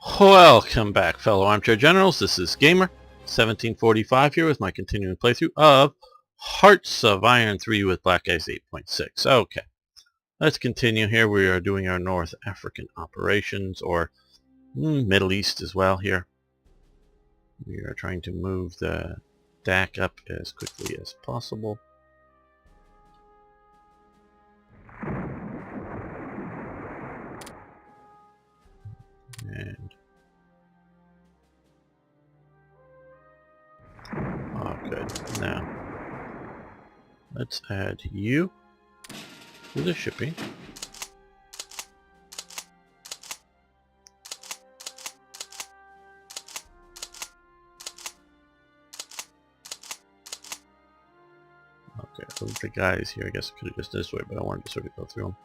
Welcome back, fellow armchair generals. This is Gamer1745 here with my continuing playthrough of Hearts of Iron 3 with Black Eyes 8.6. Okay, let's continue here. We are doing our North African operations, or Middle East as well here. We are trying to move the DAC up as quickly as possible. And good. Now let's add you to the shipping. Okay, the guys here, I guess I could have just this way, but I wanted to sort of go through them.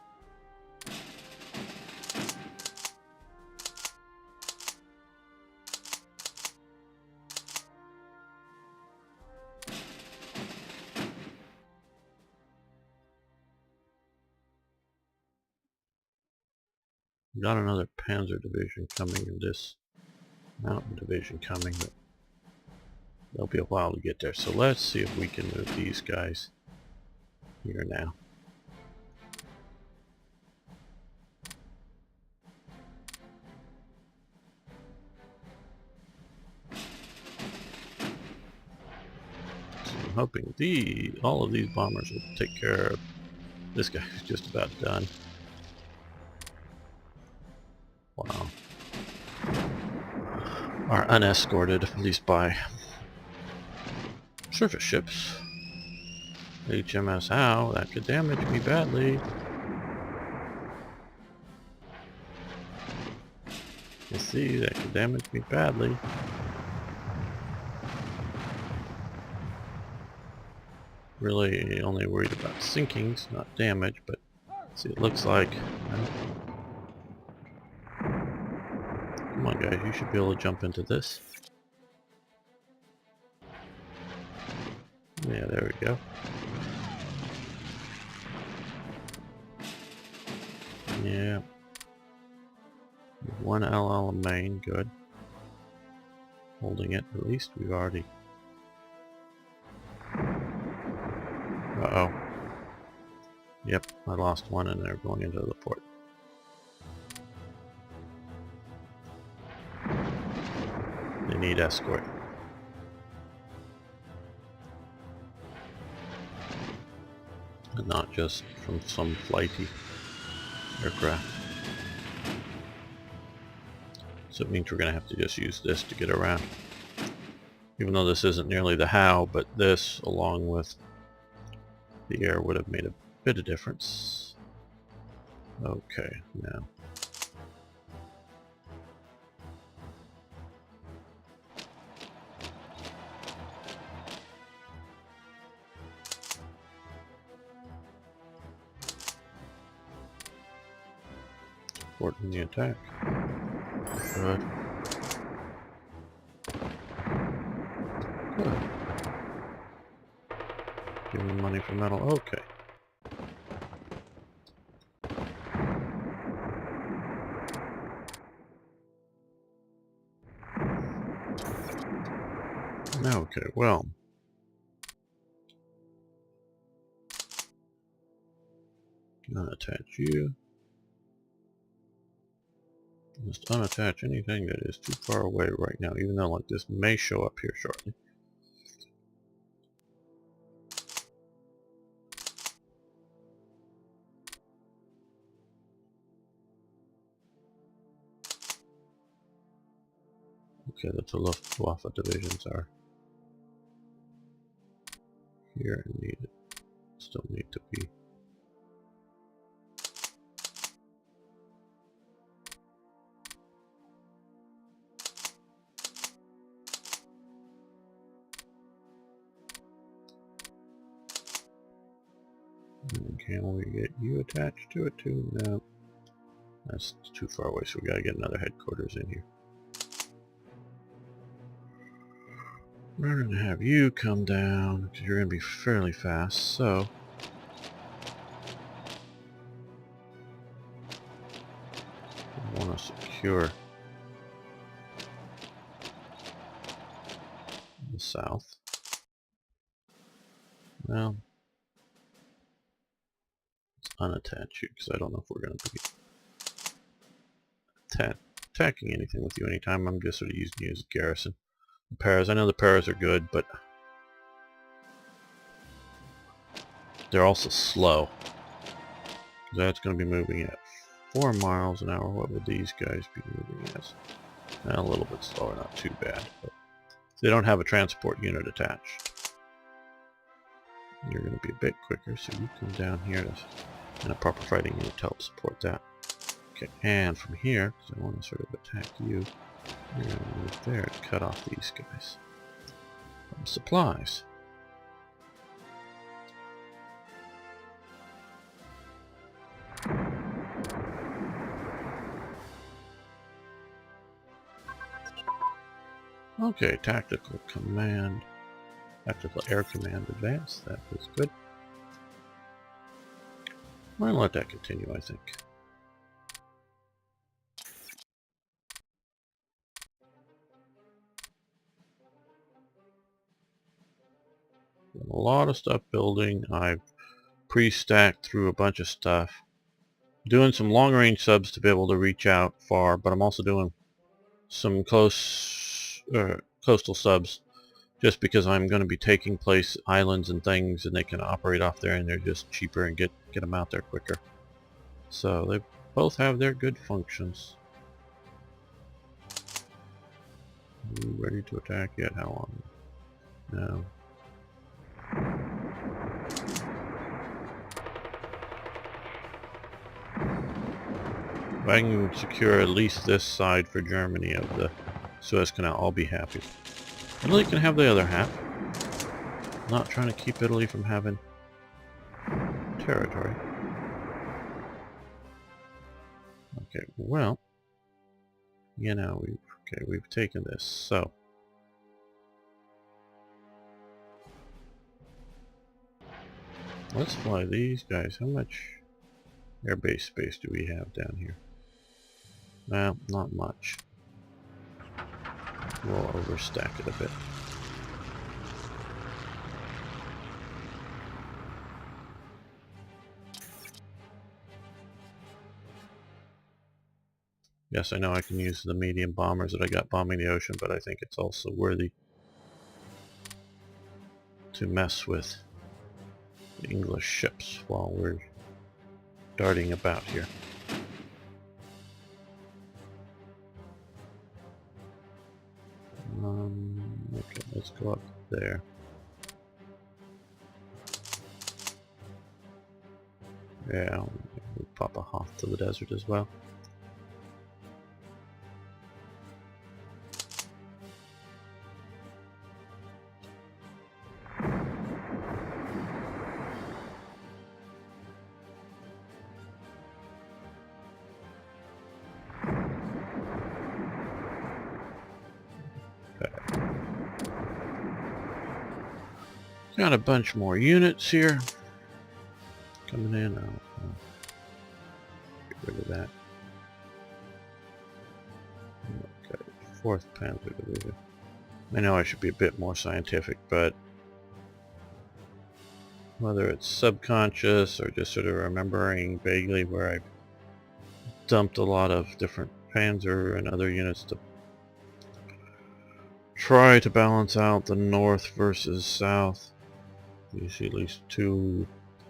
Got another Panzer division coming and this mountain division coming, but there'll be a while to get there. So let's see if we can move these guys here now. So I'm hoping all of these bombers will take care of this guy who's just about done. Wow. Are unescorted, at least by surface ships. HMS How? That could damage me badly. You see, that could damage me badly. Really only worried about sinkings, not damage, but see, it looks like... Come on guys, you should be able to jump into this. Yeah, there we go. Yeah. One LL main, good. Holding it, at least we've already... Uh-oh. Yep, I lost one and they're going into the port. They need escort. And not just from some flighty aircraft. So it means we're going to have to just use this to get around. Even though this isn't nearly the how, but this, along with the air, would have made a bit of difference. Okay, now. Supporting the attack. Good. Good. Give me money for metal. Okay. Okay, well. Unattach you. Just unattach anything that is too far away right now, even though like this may show up here shortly. Okay, the Luftwaffe divisions are here and needed. Still need to be. Can we get you attached to it too? No. That's too far away, so we gotta get another headquarters in here. We're gonna have you come down, because you're gonna be fairly fast, so... I want to secure south. Well, let's unattach you because I don't know if we're going to be attacking anything with you anytime. I'm just sort of using you as a garrison. The paras, I know the paras are good, but they're also slow. That's going to be moving at 4 miles an hour. What would these guys be moving as? A little bit slower, not too bad. But they don't have a transport unit attached. You're going to be a bit quicker, so you come down here in a proper fighting unit to help support that. Okay, and from here, because I want to sort of attack you, you're going to move there to cut off these guys from supplies. Okay, tactical command, tactical air command advance, that was good. I'll let that continue, I think. A lot of stuff building. I've pre-stacked through a bunch of stuff. Doing some long-range subs to be able to reach out far, but I'm also doing some coastal subs just because I'm going to be taking place islands and things, and they can operate off there, and they're just cheaper and get them out there quicker. So they both have their good functions. Are you ready to attack yet? How long? No. If I can secure at least this side for Germany of the Suez Canal, I'll be happy. Italy can have the other half. I'm not trying to keep Italy from having territory. Okay, well, you know, we've taken this, so let's fly these guys. How much airbase space do we have down here? Well, not much. We'll overstack it a bit. Yes, I know I can use the medium bombers that I got bombing the ocean, but I think it's also worthy to mess with the English ships while we're darting about here. Okay, let's go up there. Yeah, we'll pop a Hoth to the desert as well. Got a bunch more units here coming in. I'll get rid of that. Okay, 4th Panzer Division. I know I should be a bit more scientific, but whether it's subconscious or just sort of remembering vaguely where I dumped a lot of different Panzer and other units to try to balance out the north versus south. You see at least 2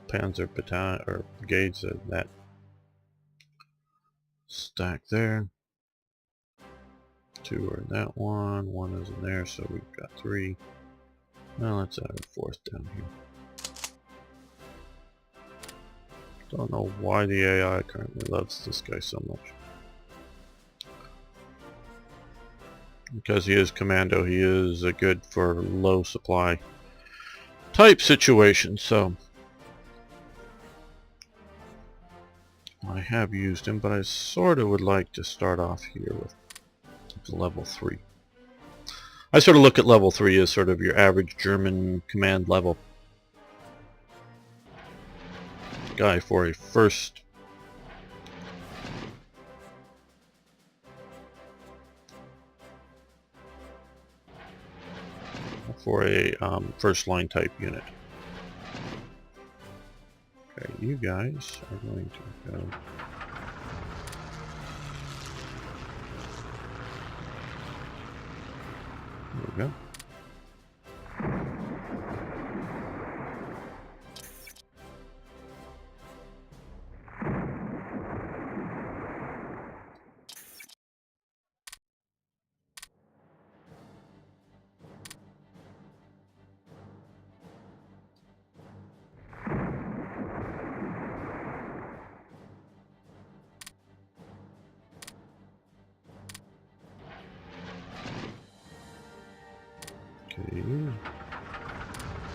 Panzer battalion or brigades of that stack there. 2 are in that one, 1 is in there, so we've got 3. Now let's add a 4th down here. Don't know why the AI currently loves this guy so much. Because he is commando, he is good for low supply type situation, so I have used him, but I sort of would like to start off here with level 3. I sort of look at level 3 as sort of your average German command level guy for a first for a first line type unit. Okay, you guys are going to go. There we go. Okay,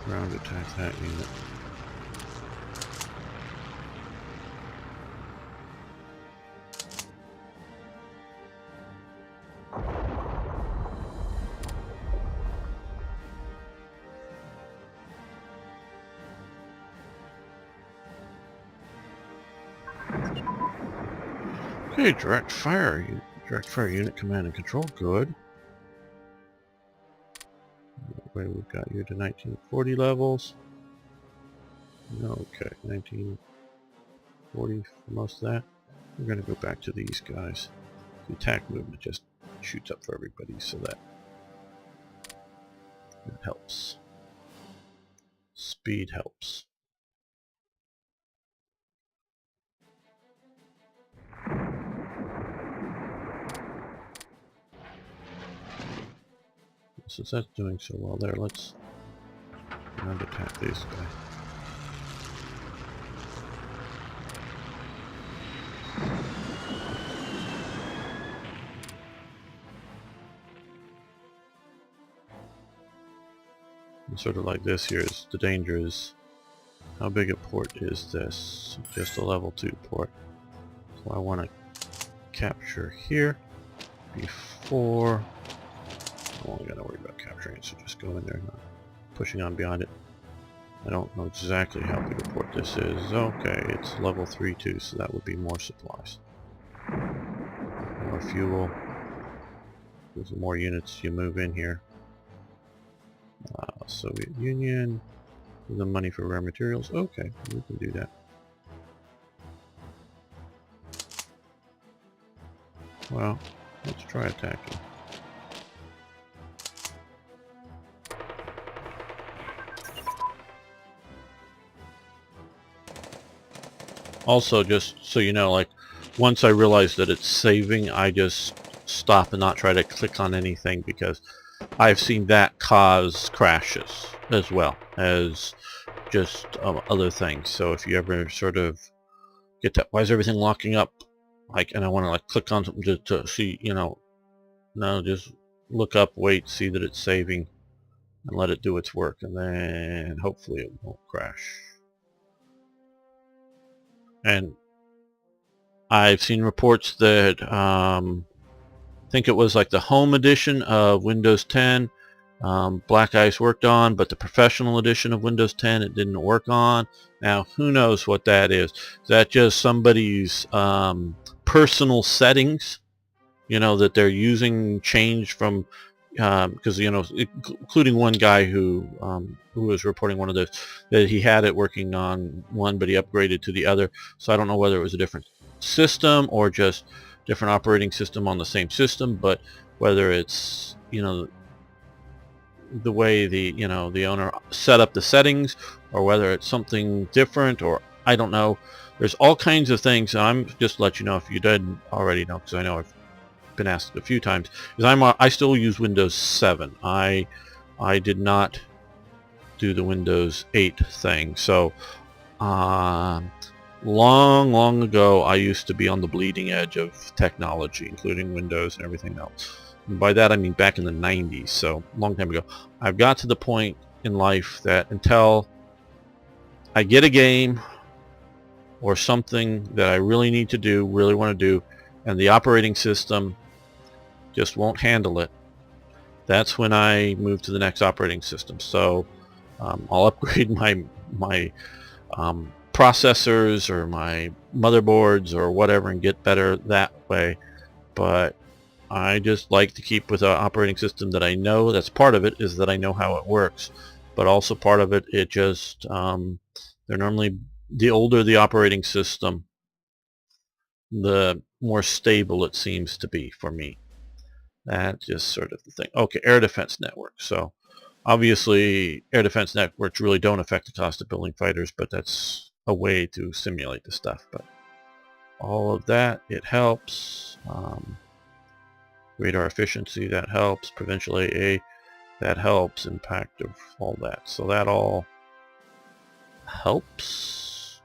ground attack that unit. Okay, direct fire unit command and control, good. That way we've got you to 1940 levels. Okay, 1940 for most of that. We're going to go back to these guys. The attack movement just shoots up for everybody, so that helps. Speed helps. Since that's doing so well there, let's ground attack this guy. And sort of like this here is the danger is how big a port is this? Just a level 2 port. So I want to capture here before. I'm only gonna worry about capturing it, so just go in there, not pushing on beyond it. I don't know exactly how big a port this is. Okay, it's level 3 too, so that would be more supplies. More fuel. There's more units you move in here. Soviet Union. The money for rare materials. Okay, we can do that. Well, let's try attacking. Also, just so you know, like, once I realize that it's saving, I just stop and not try to click on anything, because I've seen that cause crashes as well as just other things. So if you ever sort of get that, why is everything locking up? Like, and I want to like click on something to see, no, just look up, wait, see that it's saving, and let it do its work, and then hopefully it won't crash. And I've seen reports that I think it was like the home edition of Windows 10 Black Ice worked on, but the professional edition of Windows 10 it didn't work on. Now who knows what that is? Is that just somebody's personal settings, that they're using changed from, because including one guy who was reporting one of those, that he had it working on one but he upgraded to the other. So I don't know whether it was a different system or just different operating system on the same system, but whether it's the way the owner set up the settings, or whether it's something different, or I don't know. There's all kinds of things, and I'm just to let you know if you didn't already know, because I know I've been asked a few times, because I still use Windows 7. I did not do the Windows 8 thing. So long ago I used to be on the bleeding edge of technology, including Windows and everything else. And by that I mean back in the 90s, so a long time ago. I've got to the point in life that until I get a game or something that I really need to do, really want to do, and the operating system just won't handle it, that's when I move to the next operating system. So I'll upgrade my processors or my motherboards or whatever and get better that way. But I just like to keep with an operating system that I know. That's part of it, is that I know how it works. But also part of it, it just, they're normally, the older the operating system, the more stable it seems to be for me. That's just sort of the thing. Okay, air defense network. So obviously air defense networks really don't affect the cost of building fighters, but that's a way to simulate the stuff. But all of that, it helps. Radar efficiency, that helps. Provincial AA, that helps. Impact of all that. So that all helps,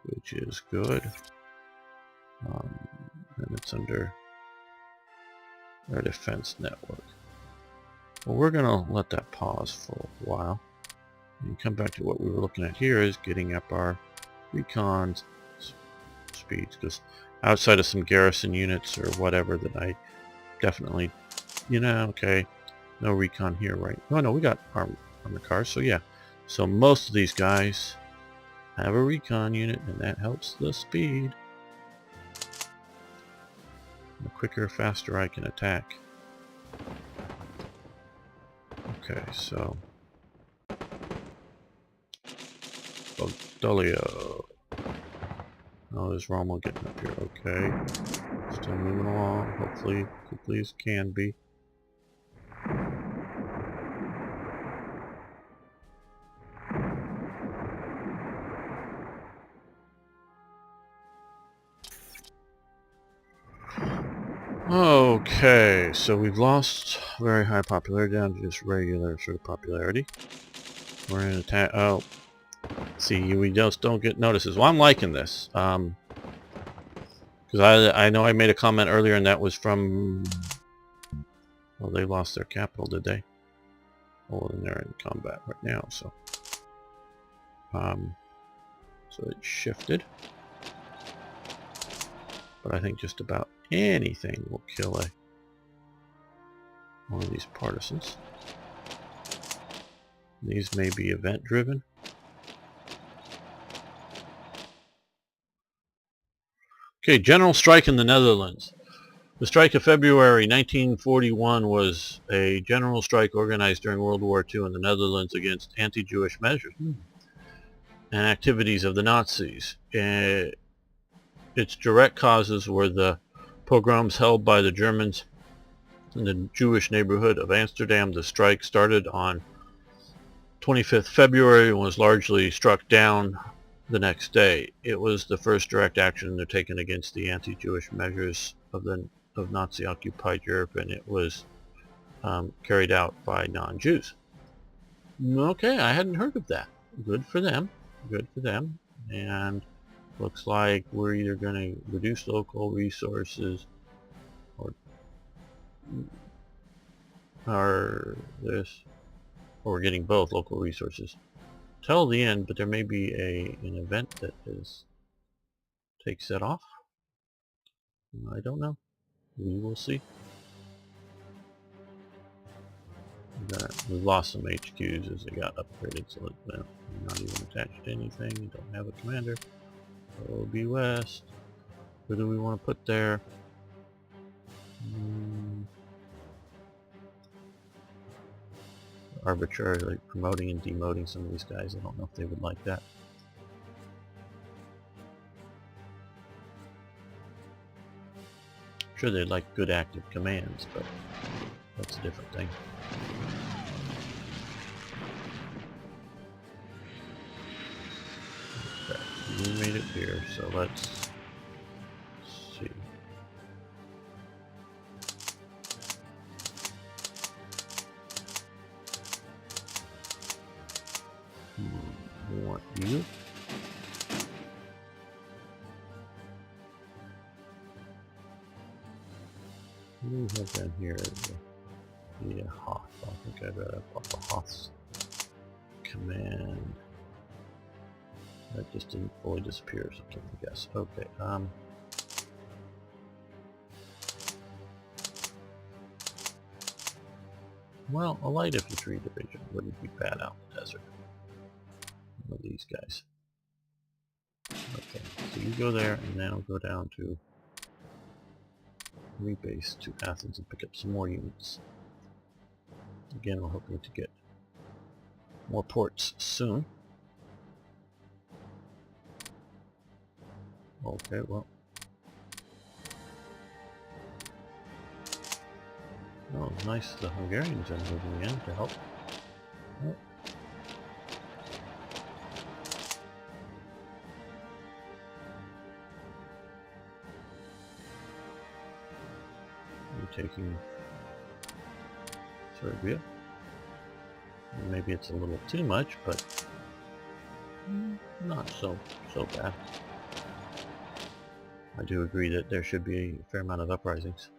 which is good. And it's under our defense network. Well, we're going to let that pause for a while and come back to what we were looking at here, is getting up our recon speeds, because outside of some garrison units or whatever that I definitely, okay, no recon here, right? Oh no, we got armored cars, so yeah. So most of these guys have a recon unit, and that helps the speed. The quicker, faster I can attack. Okay, so Dolio. Oh, there's Rommel getting up here. Okay, still moving along. Hopefully, quickly as can be. Okay, so we've lost very high popularity down to just regular sort of popularity. We're in attack. Oh, see, we just don't get notices. Well, I'm liking this. Because I know I made a comment earlier, and that was from... Well, they lost their capital, did they? Oh, and they're in combat right now, so... So it shifted. But I think just about anything will kill one of these partisans. These may be event driven. Okay, general strike in the Netherlands. The strike of February 1941 was a general strike organized during World War II in the Netherlands against anti-Jewish measures and activities of the Nazis. Its direct causes were the pogroms held by the Germans in the Jewish neighborhood of Amsterdam. The strike started on 25th February and was largely struck down the next day. It was the first direct action undertaken against the anti-Jewish measures of Nazi-occupied Europe, and it was carried out by non-Jews. Okay, I hadn't heard of that. Good for them. Good for them. And looks like we're either going to reduce local resources or this, or we're getting both local resources till the end, but there may be an event that takes that off. I don't know. We will see. We lost some HQs as they got upgraded, so they're not even attached to anything. You don't have a commander. OB West. Who do we want to put there? Arbitrarily promoting and demoting some of these guys. I don't know if they would like that. I'm sure they'd like good active commands, but that's a different thing. Okay, we made it here, so let's see. We want you. What do we have down here? The Hoth. I think I read up the Hoth's command. That just didn't fully disappear or something, I guess. Okay, well, a light infantry division wouldn't be bad out in the desert. One of these guys. Okay, so you go there, and then I'll go down to rebase to Athens and pick up some more units. Again, we're hoping to get more ports soon. Okay, well. Oh, nice. The Hungarians are moving in to help. Oh. You're taking Serbia. Maybe it's a little too much, but not so bad. I do agree that there should be a fair amount of uprisings.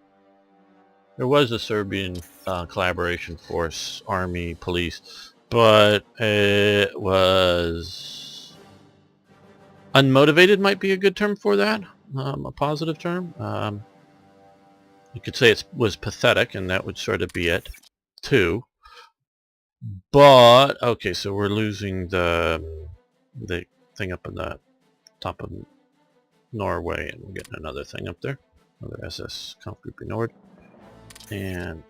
There was a Serbian collaboration force, army, police, but it was unmotivated might be a good term for that, a positive term. You could say it was pathetic, and that would sort of be it, too. But, okay, so we're losing the thing up in the top of Norway, and we're getting another thing up there, another SS Kampfgruppe Nord. And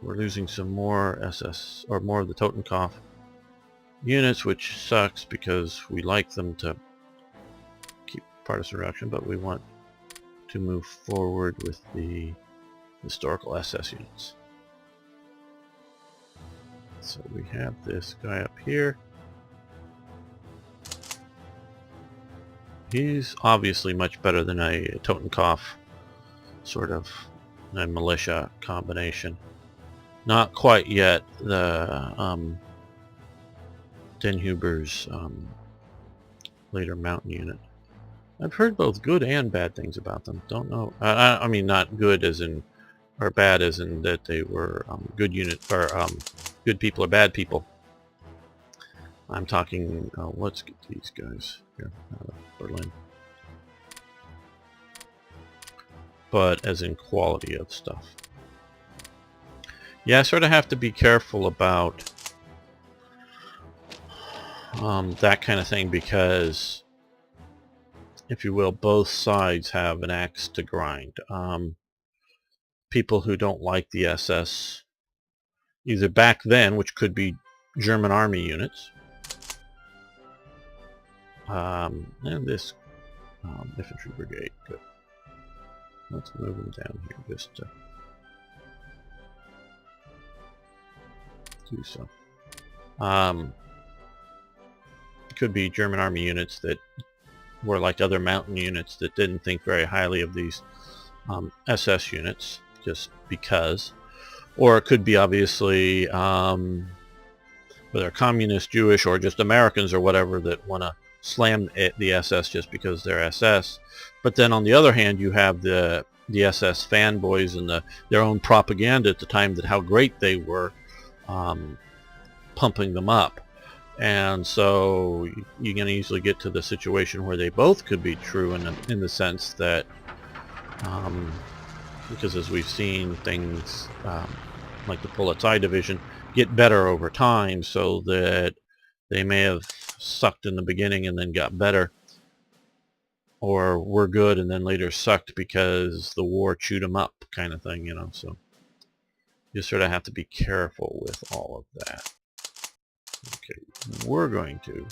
we're losing some more SS, or more of the Totenkopf units, which sucks because we like them to keep partisan reduction, but we want to move forward with the historical SS units. So we have this guy up here. He's obviously much better than a Totenkopf sort of a militia combination. Not quite yet the Den Huber's later mountain unit. I've heard both good and bad things about them. Don't know. I mean, not good as in, or bad as in that they were good unit, or good people or bad people. I'm talking. Let's get these guys here out of Berlin. But as in quality of stuff. Yeah, I sort of have to be careful about that kind of thing, because, if you will, both sides have an axe to grind. People who don't like the SS, either back then, which could be German army units, and this infantry brigade. Good. Let's move them down here just to do so. It could be German army units that were like other mountain units that didn't think very highly of these SS units just because. Or it could be obviously whether communist, Jewish, or just Americans or whatever that want to slam the SS just because they're SS. But then on the other hand, you have the SS fanboys and their own propaganda at the time that how great they were, pumping them up. And so you can easily get to the situation where they both could be true in the sense that, because as we've seen, things like the Polizei division get better over time, so that they may have sucked in the beginning and then got better, or were good and then later sucked because the war chewed them up, kind of thing, you know. So you sort of have to be careful with all of that. Okay, we're going to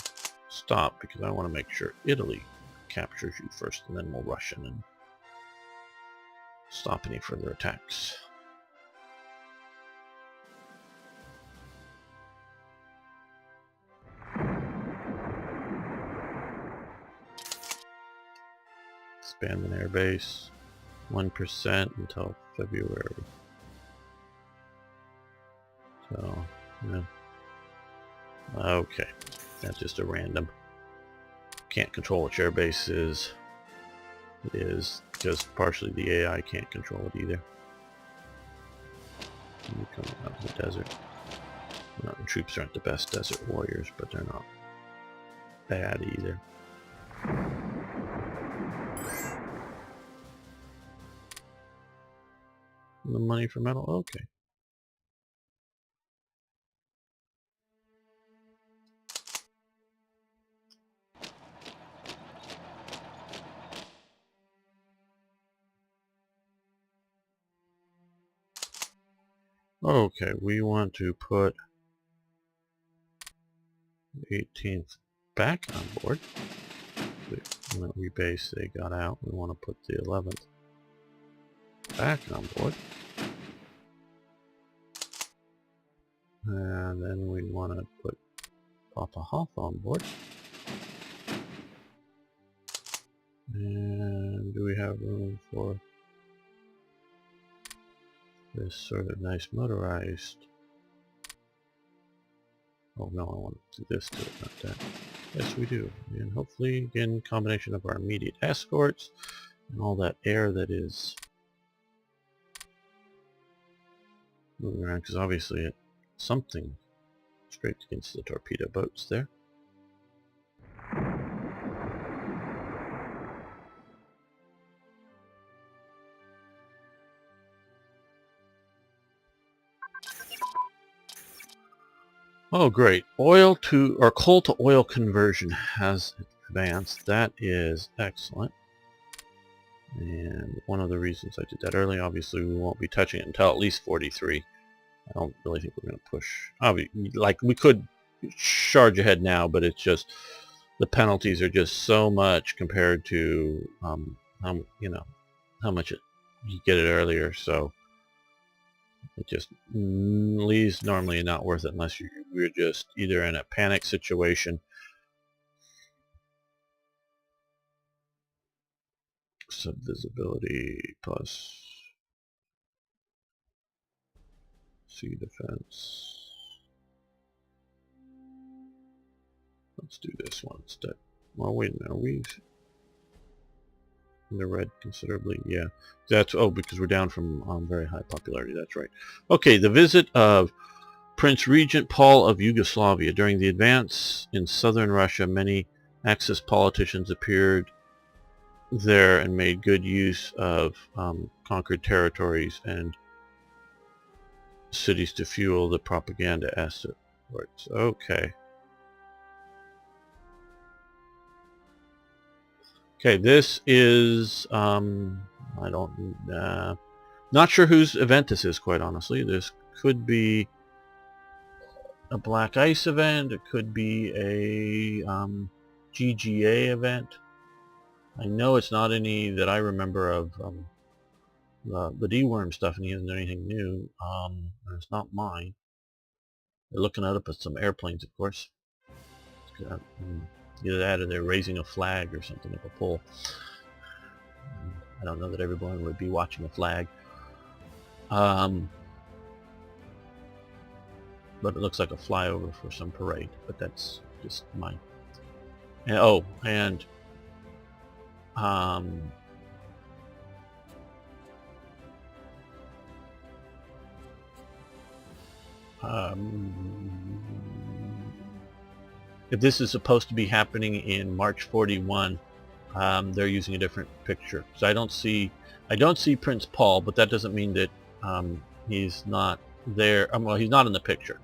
stop because I want to make sure Italy captures you first, and then we'll rush in and stop any further attacks. Expand an airbase 1% until February. So, yeah. Okay, that's just a random. Can't control which airbase is. It is because partially the AI can't control it either. You come out of the desert. Mountain troops aren't the best desert warriors, but they're not bad either. The money for metal? Okay. Okay, we want to put the 18th back on board. When we rebase, they got out. We want to put the 11th back on board. And then we want to put Papa Hoff on board. And do we have room for this sort of nice motorized? Oh no, I want to do this to it, not that. Yes, we do. And hopefully, again, combination of our immediate escorts and all that air that is moving around, because obviously something scraped against the torpedo boats there. Oh great, oil to, or coal to oil conversion has advanced. That is excellent. And one of the reasons I did that early, obviously we won't be touching it until at least 43. I don't really think we're going to push. Like we could charge ahead now, but it's just the penalties are just so much compared to how much you get it earlier. So it just leaves normally not worth it unless you're just either in a panic situation. Subvisibility plus sea defense. Let's do this one instead. Well, wait a minute. We've in the red considerably. Yeah, that's because we're down from very high popularity. That's right. Okay, the visit of Prince Regent Paul of Yugoslavia. During the advance in southern Russia, many Axis politicians appeared there and made good use of conquered territories and cities to fuel the propaganda efforts. Okay. Okay, this is I don't not sure whose event this is, quite honestly. This could be a black ice event. It could be a GGA event. I know it's not any that I remember of the D-worm stuff, and he hasn't done anything new. It's not mine. They're looking up at some airplanes, of course. Either that or they're raising a flag or something up a pole. I don't know that everyone would be watching a flag. But it looks like a flyover for some parade, but that's just mine. And if this is supposed to be happening in March 41, they're using a different picture. So I don't see Prince Paul, but that doesn't mean that he's not there. Well, he's not in the picture.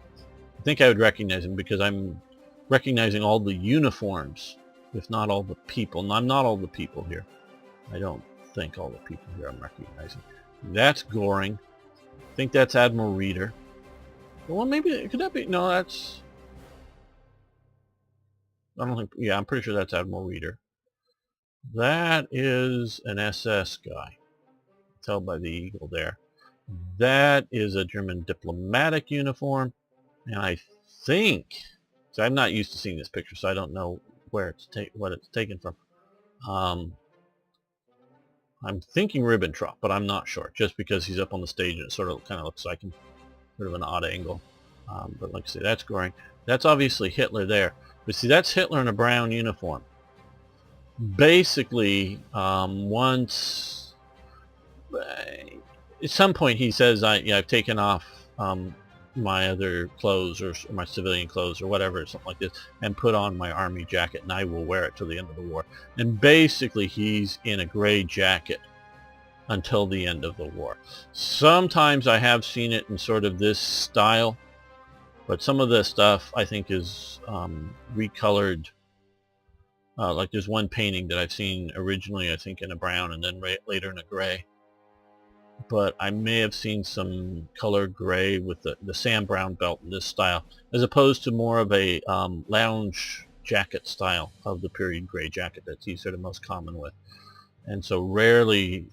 I think I would recognize him because I'm recognizing all the uniforms, if not all the people. And I'm not all the people here. I don't think all the people here I'm recognizing. That's Goring. I think that's Admiral Reeder. Well, maybe, could that be? No, that's... I don't think... Yeah, I'm pretty sure that's Admiral Reeder. That is an SS guy. Tell by the eagle there. That is a German diplomatic uniform. And I think... So I'm not used to seeing this picture, so I don't know where it's what it's taken from. I'm thinking Ribbentrop, but I'm not sure. Just because he's up on the stage and it sort of kind of looks like sort of an odd angle. But like I say, that's Goring. That's obviously Hitler there. But see, that's Hitler in a brown uniform. Basically, once at some point he says, I've taken off my other clothes or my civilian clothes or whatever, something like this, and put on my army jacket, and I will wear it till the end of the war. And basically he's in a gray jacket until the end of the war. Sometimes I have seen it in sort of this style, but some of the stuff I think is recolored. Like there's one painting that I've seen originally, I think, in a brown and then later in a gray. but I may have seen some color gray with the Sam Brown belt in this style, as opposed to more of a lounge jacket style of the period gray jacket that he's sort of most common with. And so rarely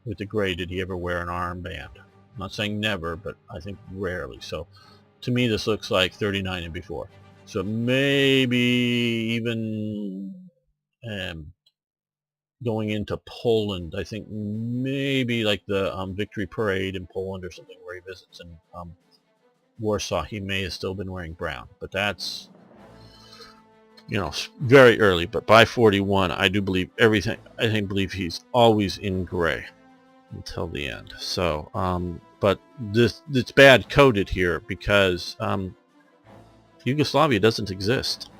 with the gray did he ever wear an armband. I'm not saying never, but I think rarely. So to me this looks like 39 and before. So maybe even going into Poland, I think maybe like the Victory Parade in Poland or something where he visits in Warsaw, he may have still been wearing brown. But that's, you know, very early. But by 41, I do believe everything. I believe he's always in gray until the end. So, but it's bad coded here because Yugoslavia doesn't exist.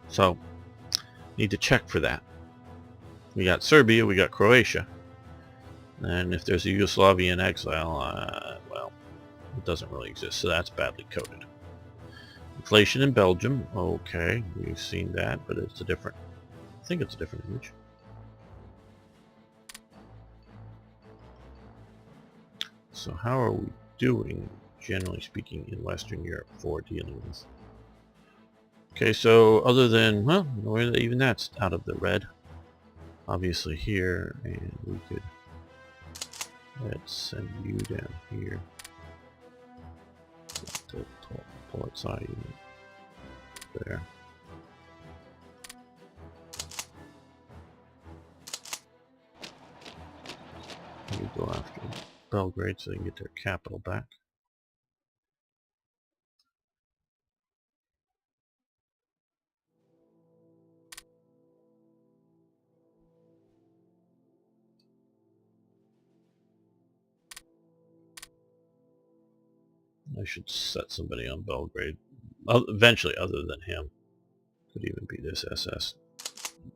So need to check for that. We got Serbia, we got Croatia, and if there's a Yugoslavia in exile, well, it doesn't really exist, so that's badly coded. Inflation in Belgium, okay, we've seen that, but it's a different, I think it's a different image. So how are we doing, generally speaking, in Western Europe for dealing with? Okay, so other than, well, even that's out of the red. Obviously here, and we could, let's send you down here. Pull it side there. We go after Belgrade so they can get their capital back. I should set somebody on Belgrade. Eventually, other than him. Could even be this SS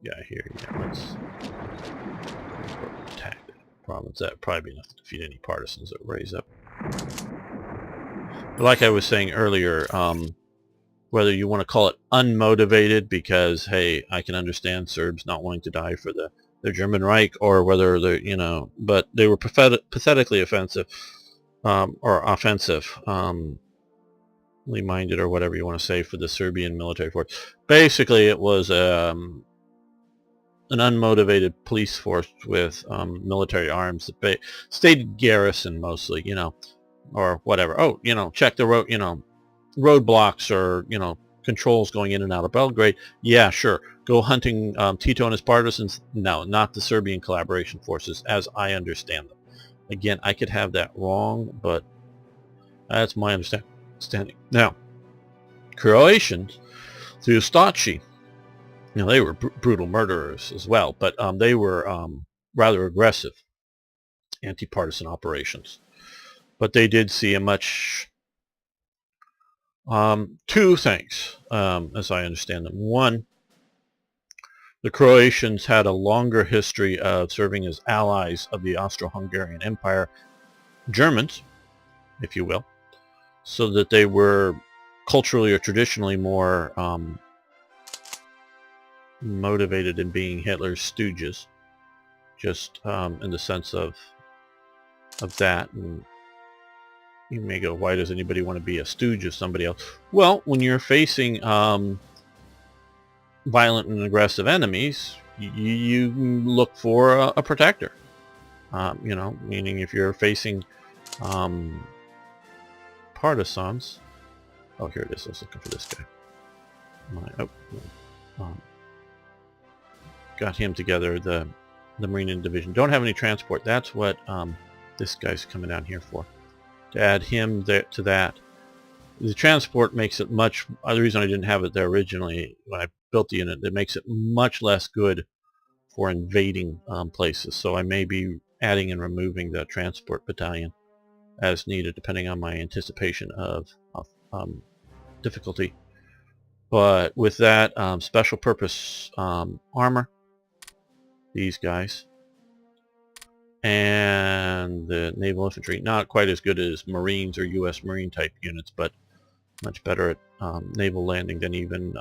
guy here. Yeah, let's attack the province. That would probably be enough to defeat any partisans that raise up. But like I was saying earlier, whether you want to call it unmotivated because, hey, I can understand Serbs not wanting to die for the German Reich, or whether they're, you know, but they were pathetically offensive, or offensive, minded, or whatever you want to say, for the Serbian military force. Basically, it was an unmotivated police force with military arms that stayed garrison mostly, you know, or whatever. Oh, you know, check the road, you know, roadblocks or, you know, controls going in and out of Belgrade. Yeah, sure. Go hunting Tito and his partisans. No, not the Serbian collaboration forces, as I understand them. Again, I could have that wrong, but that's my understanding. Now, Croatians, through Ustachi, you know, they were brutal murderers as well, but they were rather aggressive anti-partisan operations. But they did see a much two things, as I understand them. One, the Croatians had a longer history of serving as allies of the Austro-Hungarian Empire, Germans, if you will, so that they were culturally or traditionally more motivated in being Hitler's stooges, just in the sense of that. And you may go, why does anybody want to be a stooge of somebody else? Well, when you're facing violent and aggressive enemies, you look for a protector. You know, meaning if you're facing partisans. Oh, here it is. I was looking for this guy. Got him together. The Marine Division don't have any transport. That's what this guy's coming down here for. To add him to that. The transport makes it much. The reason I didn't have it there originally when I built the unit, it makes it much less good for invading places. So I may be adding and removing the transport battalion as needed, depending on my anticipation of difficulty. But with that, special purpose armor, these guys, and the naval infantry, not quite as good as Marines or U.S. Marine type units, but much better at naval landing than even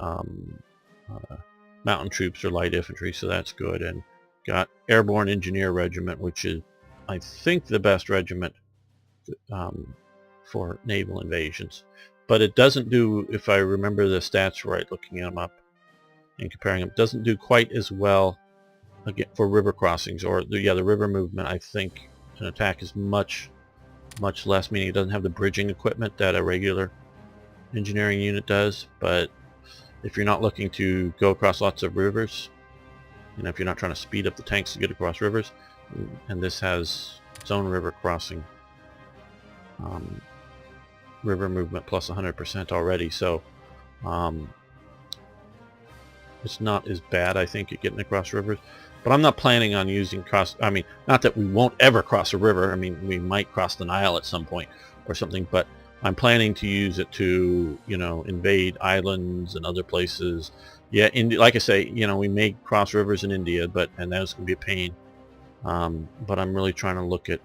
mountain troops or light infantry, so that's good. And got Airborne Engineer Regiment, which is, I think, the best regiment for naval invasions. But it doesn't do, if I remember the stats right, looking them up and comparing them, doesn't do quite as well again for river crossings, or the river movement. I think an attack is much less, meaning it doesn't have the bridging equipment that a regular engineering unit does. But if you're not looking to go across lots of rivers, if you're not trying to speed up the tanks to get across rivers, and this has its own river crossing river movement plus 100% already, so it's not as bad, I think, at getting across rivers. But I'm not planning on using not that we won't ever cross a river. I mean, we might cross the Nile at some point or something, but I'm planning to use it to, invade islands and other places. Yeah, like I say, we may cross rivers in India, and that's going to be a pain. But I'm really trying to look at,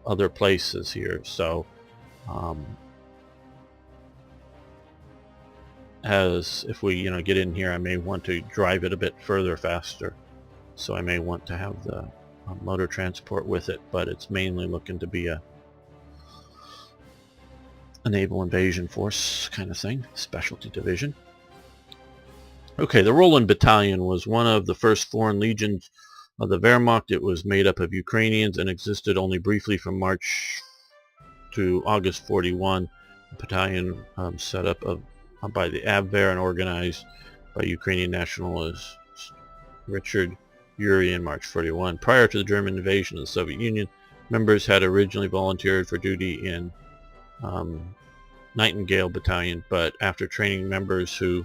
other places here. So, as if we, get in here, I may want to drive it a bit further faster. So I may want to have the motor transport with it, but it's mainly looking to be a naval invasion force kind of thing, specialty division. Okay, the Roland Battalion was one of the first foreign legions of the Wehrmacht. It was made up of Ukrainians and existed only briefly from March to August 41. The battalion set up by the Abwehr and organized by Ukrainian nationalists Richard Uri in March 41. Prior to the German invasion of the Soviet Union, members had originally volunteered for duty in Nightingale Battalion, but after training, members who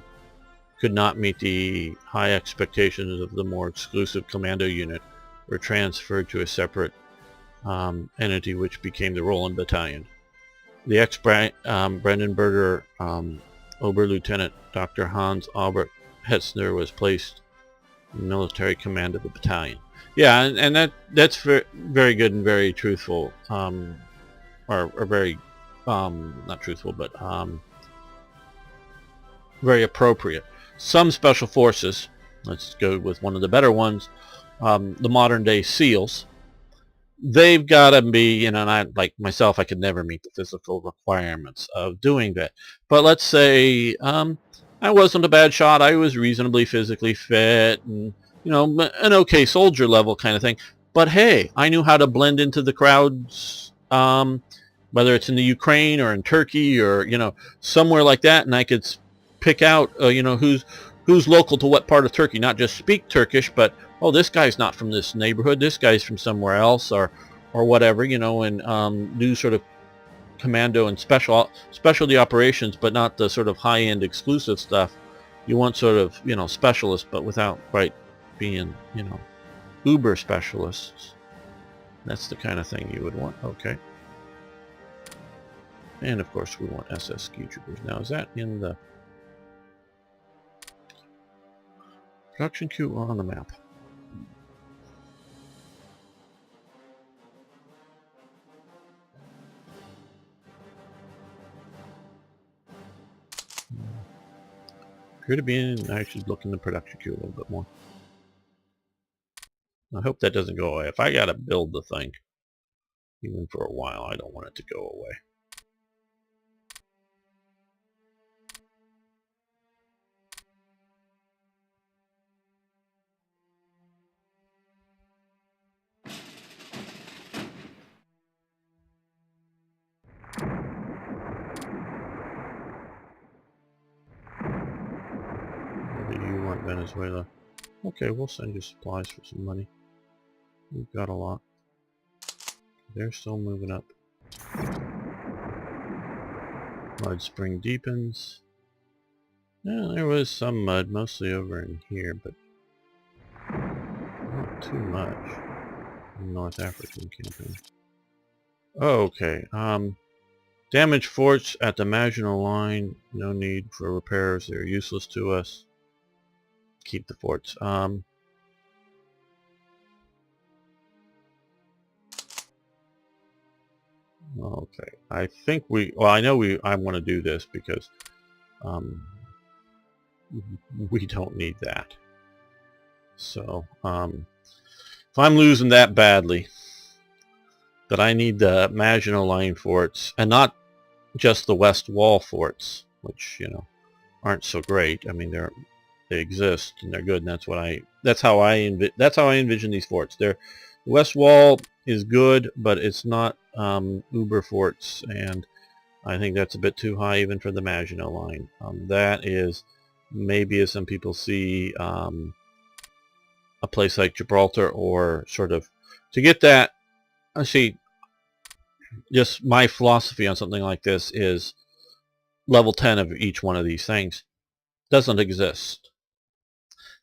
could not meet the high expectations of the more exclusive commando unit were transferred to a separate entity, which became the Roland Battalion. The ex-Brandenburger Oberlieutenant Dr. Hans Albert Hetzner was placed in military command of the battalion. Yeah, and that's very good and very truthful, or very not truthful, but very appropriate. Some special forces, let's go with one of the better ones, the modern day SEALs, they've got to be, and I, like myself, I could never meet the physical requirements of doing that. But let's say I wasn't a bad shot. I was reasonably physically fit and, an okay soldier level kind of thing. But hey, I knew how to blend into the crowds, whether it's in the Ukraine or in Turkey or, somewhere like that, and I could pick out, who's local to what part of Turkey, not just speak Turkish, but, oh, this guy's not from this neighborhood, this guy's from somewhere else, or whatever, and do sort of commando and specialty operations, but not the sort of high-end exclusive stuff. You want sort of, specialists, but without quite being, uber specialists. That's the kind of thing you would want. Okay. And of course we want SS Ski Troopers. Now is that in the production queue or on the map? Could have been. I should look in the production queue a little bit more. I hope that doesn't go away. If I gotta build the thing, even for a while, I don't want it to go away. You want Venezuela? Okay, we'll send you supplies for some money. We've got a lot. They're still moving up. Mud Spring deepens. Yeah, there was some mud, mostly over in here, but not too much. North African campaign. Okay, damaged forts at the Maginot Line. No need for repairs. They're useless to us. Keep the forts. Okay, I think I know I want to do this because we don't need that. So If I'm losing that badly, that I need the Maginot Line forts, and not just the West Wall forts, which, you know, aren't so great. I mean, they exist and they're good, and that's how I envision these forts. The West Wall is good, but it's not uber forts, and I think that's a bit too high even for the Maginot Line. That is maybe, as some people see, a place like Gibraltar, or sort of to get that. See, just my philosophy on something like this is level 10 of each one of these things doesn't exist.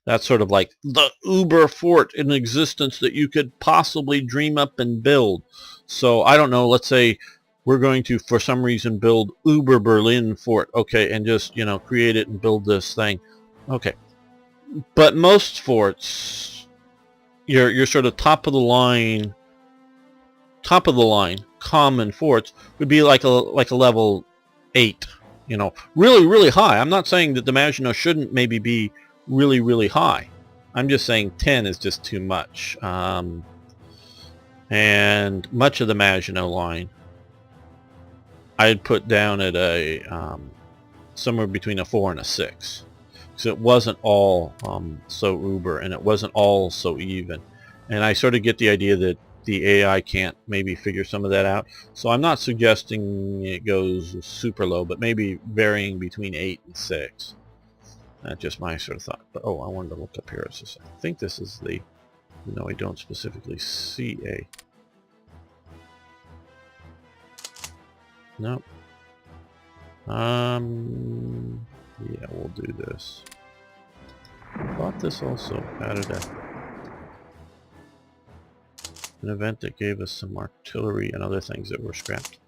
That's sort of like the uber fort in existence that you could possibly dream up and build. So I don't know, let's say we're going to, for some reason, build uber Berlin fort, okay, and just, you know, create it and build this thing. Okay. But most forts, your sort of top of the line common forts would be like a level 8, you know, really high. I'm not saying that the Maginot shouldn't maybe be really high. I'm just saying 10 is just too much. And much of the Maginot Line I'd put down at a somewhere between a 4 and a 6. So it wasn't all so uber, and it wasn't all so even. And I sort of get the idea that the AI can't maybe figure some of that out. So I'm not suggesting it goes super low, but maybe varying between 8 and 6. That's just my sort of thought. But oh, I wanted to look up here. I think this is the... No, I don't specifically see a... Nope. Yeah, we'll do this. I thought this also added an event that gave us some artillery and other things that were scrapped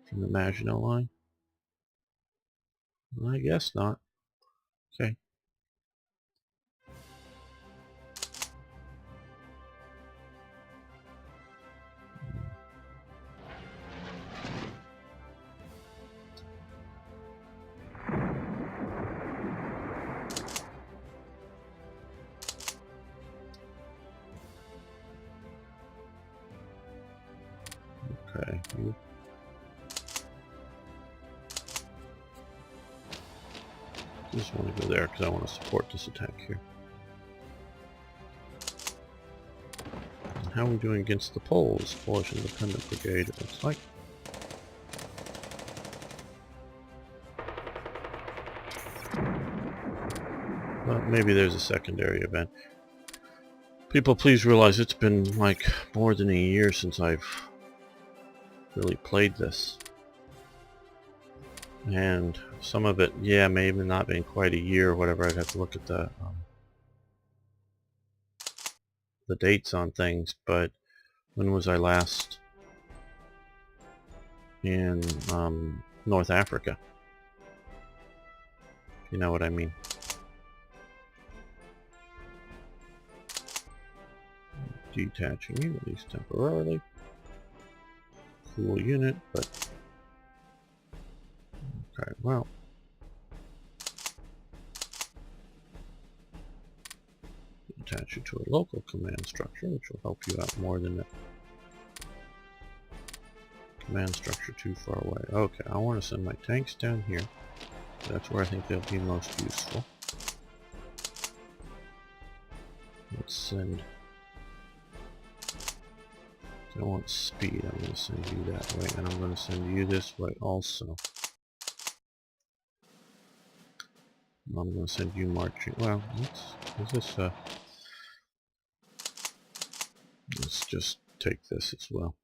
from the Maginot Line. Well, I guess not. Okay. Okay. I just want to go there because I want to support this attack here. And how are we doing against the Poles? Polish Independent Brigade, it looks like. Well, maybe there's a secondary event. People, please realize it's been like more than a year since I've really played this. And some of it, yeah, maybe not been quite a year or whatever. I'd have to look at the dates on things, but when was I last in North Africa? You know what I mean. Detaching you, at least temporarily. Cool unit, but okay, well. Attach you to a local command structure, which will help you out more than a command structure too far away. Okay, I want to send my tanks down here. That's where I think they'll be most useful. Let's send... I want speed, I'm going to send you that way, and I'm going to send you this way also. I'm going to send you marching. Well, let's just take this as well.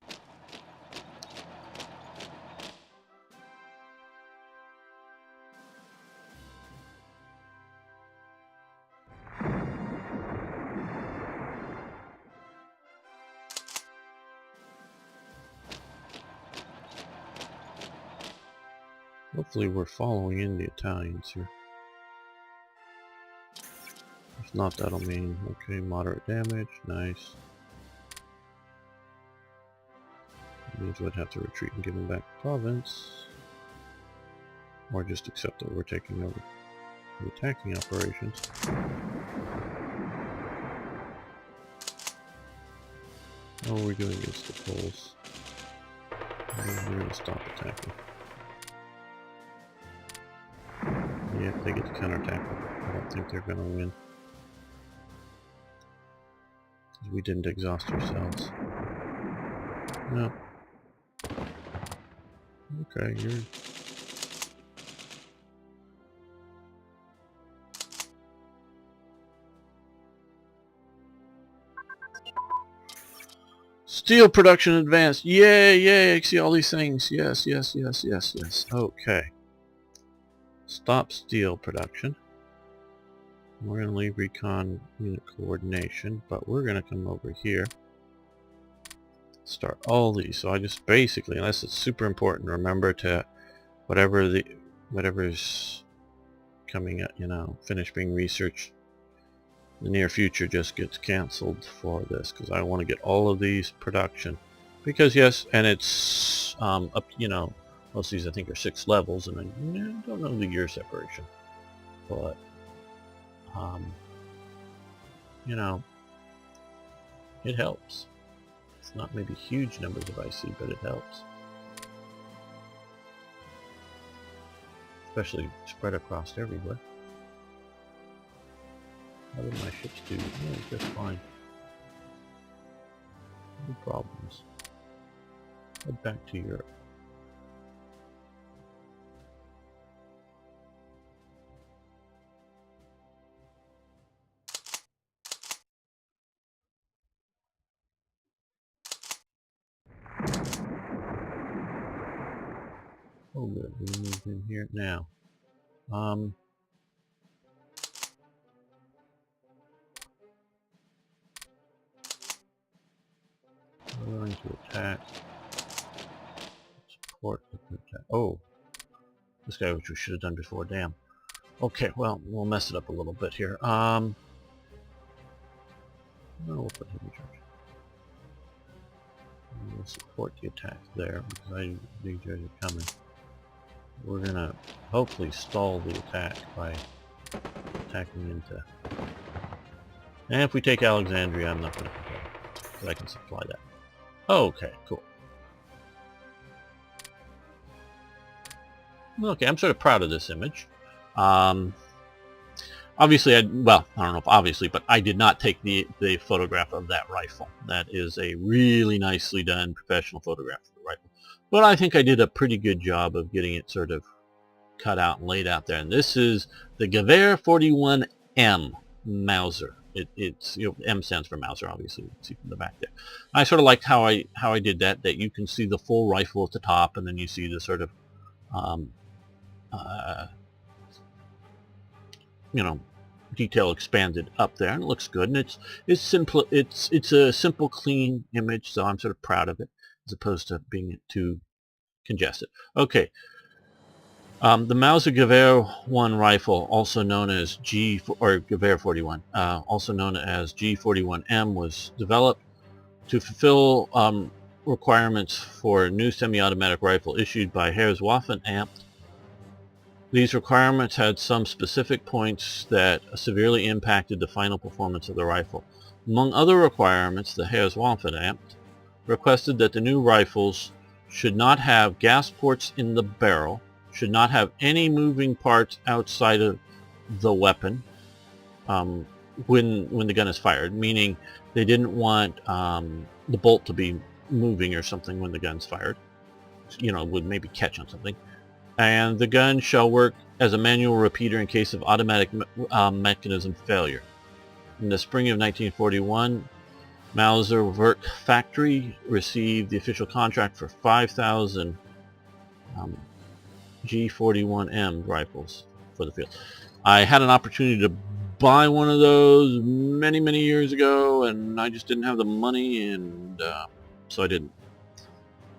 Hopefully we're following in the Italians here. If not, that'll mean, okay, moderate damage, nice. It means we'd have to retreat and give them back the province. Or just accept that we're taking over the attacking operations. How are we doing against the Poles? We're going to stop attacking. Yeah, if they get to counterattack, I don't think they're going to win. We didn't exhaust ourselves. No. Okay, you're... Steel production advanced. Yay, yay, I see all these things. Yes, yes, yes, yes, yes. Okay. Stop steel production. We're going to leave recon unit coordination, but we're going to come over here. Start all these. So I just basically, unless it's super important, remember to whatever's coming at, finish being researched. The near future just gets cancelled for this because I want to get all of these production. Because yes, and it's up, most of these I think are 6 levels, and I don't know the year separation, but it helps. It's not maybe huge numbers of IC, but it helps. Especially spread across everywhere. How did my ships do? Yeah, just fine. No problems. Head back to Europe. Oh good, we moved in here now. We're going to attack. Support. Attack. Oh, this guy, which we should have done before. Damn. Okay, well, we'll mess it up a little bit here. No, we'll put heavy charge. We'll support the attack there because I think guys are coming. We're gonna hopefully stall the attack by attacking into. And if we take Alexandria, I'm not gonna complain because I can supply that. Okay, cool. Okay, I'm sort of proud of this image. Obviously, I don't know if obviously, but I did not take the photograph of that rifle. That is a really nicely done professional photograph of the rifle. But I think I did a pretty good job of getting it sort of cut out and laid out there. And this is the Gewehr 41M Mauser. It's M stands for Mauser, obviously. You can see from the back there. I sort of liked how I did that. That you can see the full rifle at the top, and then you see the sort of detail expanded up there, and it looks good, and it's simple. It's a simple, clean image, so I'm sort of proud of it, as opposed to being too congested. Okay, the Mauser Gewehr 1 rifle, also known as Gewehr 41, also known as G41M, was developed to fulfill requirements for a new semi-automatic rifle issued by Heereswaffenamt. These requirements had some specific points that severely impacted the final performance of the rifle. Among other requirements, the Heereswaffenamt requested that the new rifles should not have gas ports in the barrel, should not have any moving parts outside of the weapon when the gun is fired, meaning they didn't want the bolt to be moving or something when the gun's fired. Would maybe catch on something. And the gun shall work as a manual repeater in case of automatic mechanism failure. In the spring of 1941, Mauser Werk Factory received the official contract for 5,000 G41M rifles for the field. I had an opportunity to buy one of those many, many years ago, and I just didn't have the money, and so I didn't.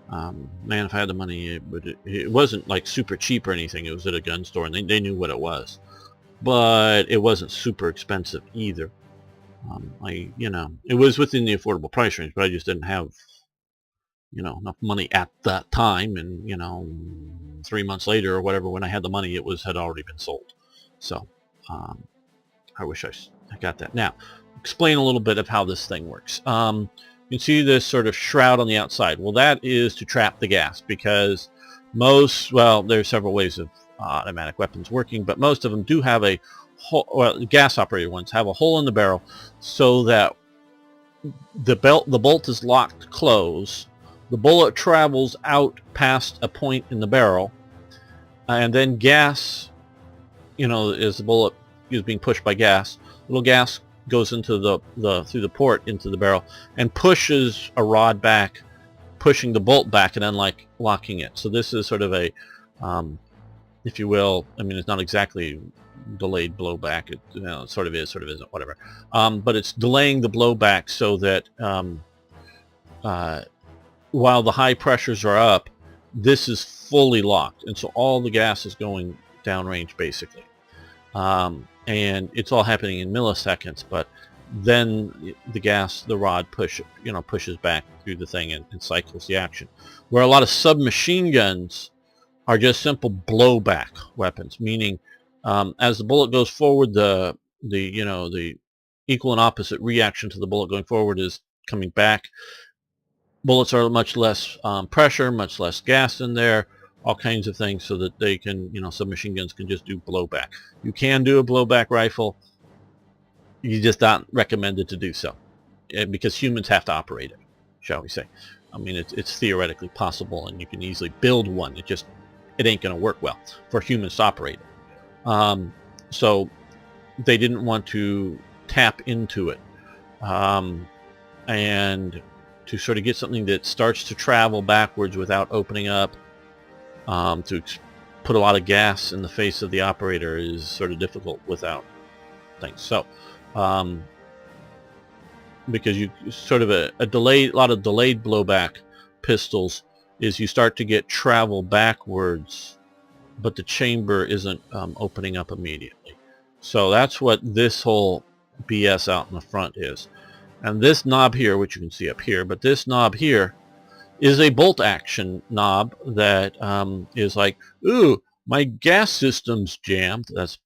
Man, if I had the money, it wasn't like super cheap or anything. It was at a gun store, and they knew what it was. But it wasn't super expensive either. It was within the affordable price range, but I just didn't have, enough money at that time. And 3 months later or whatever, when I had the money, had already been sold. So I wish I got that. Now, explain a little bit of how this thing works. You can see this sort of shroud on the outside. Well, that is to trap the gas, because most, well, there's several ways of automatic weapons working, but most of them do have a hole, well, gas operated ones have a hole in the barrel so that the bolt is locked closed. The bullet travels out past a point in the barrel, and then gas, as the bullet is being pushed by gas, little gas goes into through the port into the barrel and pushes a rod back, pushing the bolt back and then locking it. So this is sort of a, if you will, I mean, it's not exactly delayed blowback. It sort of is, sort of isn't, whatever. But it's delaying the blowback so that while the high pressures are up, this is fully locked, and so all the gas is going downrange basically. And it's all happening in milliseconds, but then the rod pushes back through the thing and cycles the action. Where a lot of submachine guns are just simple blowback weapons, meaning as the bullet goes forward, the equal and opposite reaction to the bullet going forward is coming back. Bullets are much less pressure, much less gas in there, all kinds of things, so that they can, submachine guns can just do blowback. You can do a blowback rifle. You just not recommended to do so, because humans have to operate it, shall we say. I mean, it's theoretically possible, and you can easily build one. It ain't going to work well for humans to operate it. So they didn't want to tap into it, and to sort of get something that starts to travel backwards without opening up, to put a lot of gas in the face of the operator is sort of difficult without things. So because you sort of a lot of delayed blowback pistols is you start to get travel backwards, but the chamber isn't opening up immediately. So that's what this whole BS out in the front is. And this knob here, which you can see up here, but this knob here is a bolt action knob that is like, ooh, my gas system's jammed. That's,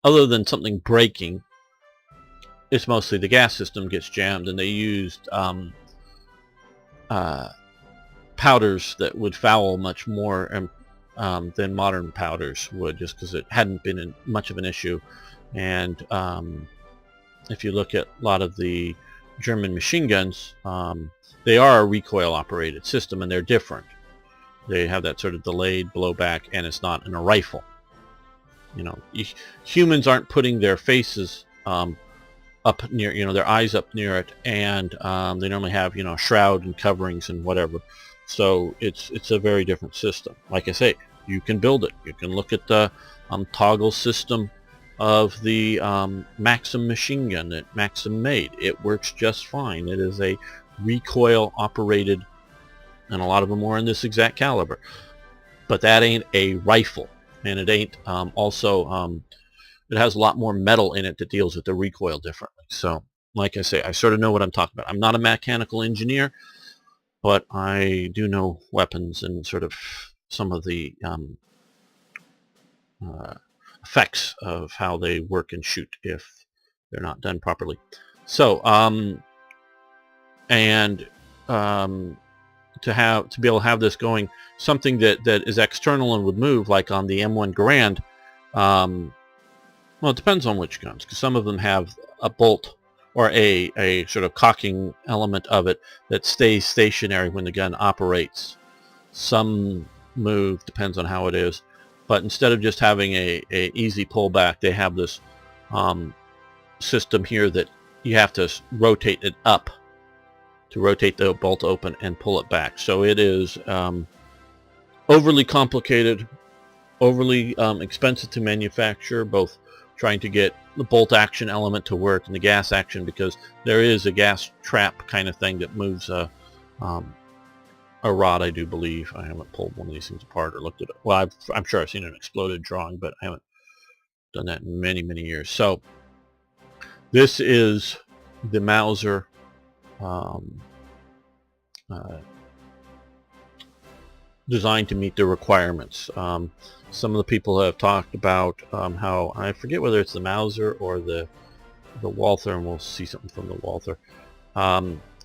other than something breaking, it's mostly the gas system gets jammed, and they used powders that would foul much more than modern powders would, just because it hadn't been much of an issue. And if you look at a lot of the German machine guns, they are a recoil operated system, and they're different. They have that sort of delayed blowback, and it's not in a rifle. Humans aren't putting their faces up near, their eyes up near it, and they normally have, shroud and coverings and whatever. So it's a very different system. Like I say, you can build it. You can look at the toggle system of the Maxim machine gun that Maxim made. It works just fine. It is a recoil operated, and a lot of them are in this exact caliber. But that ain't a rifle, and it ain't also it has a lot more metal in it that deals with the recoil differently. So like I say, I sort of know what I'm talking about. I'm not a mechanical engineer, but I do know weapons and sort of some of the effects of how they work and shoot if they're not done properly. So to be able to have this going, something that is external and would move, like on the M1 Garand, well, it depends on which guns, because some of them have a bolt or a sort of cocking element of it that stays stationary when the gun operates. Some move, depends on how it is. But instead of just having a easy pullback, they have this system here that you have to rotate it up to rotate the bolt open and pull it back. So it is overly complicated, overly expensive to manufacture, both trying to get the bolt action element to work and the gas action, because there is a gas trap kind of thing that moves a rod, I do believe. I haven't pulled one of these things apart or looked at it. Well, I'm sure I've seen an exploded drawing, but I haven't done that in many, many years. So this is the Mauser designed to meet the requirements. Some of the people have talked about how, I forget whether it's the Mauser or the Walther, and we'll see something from the Walther.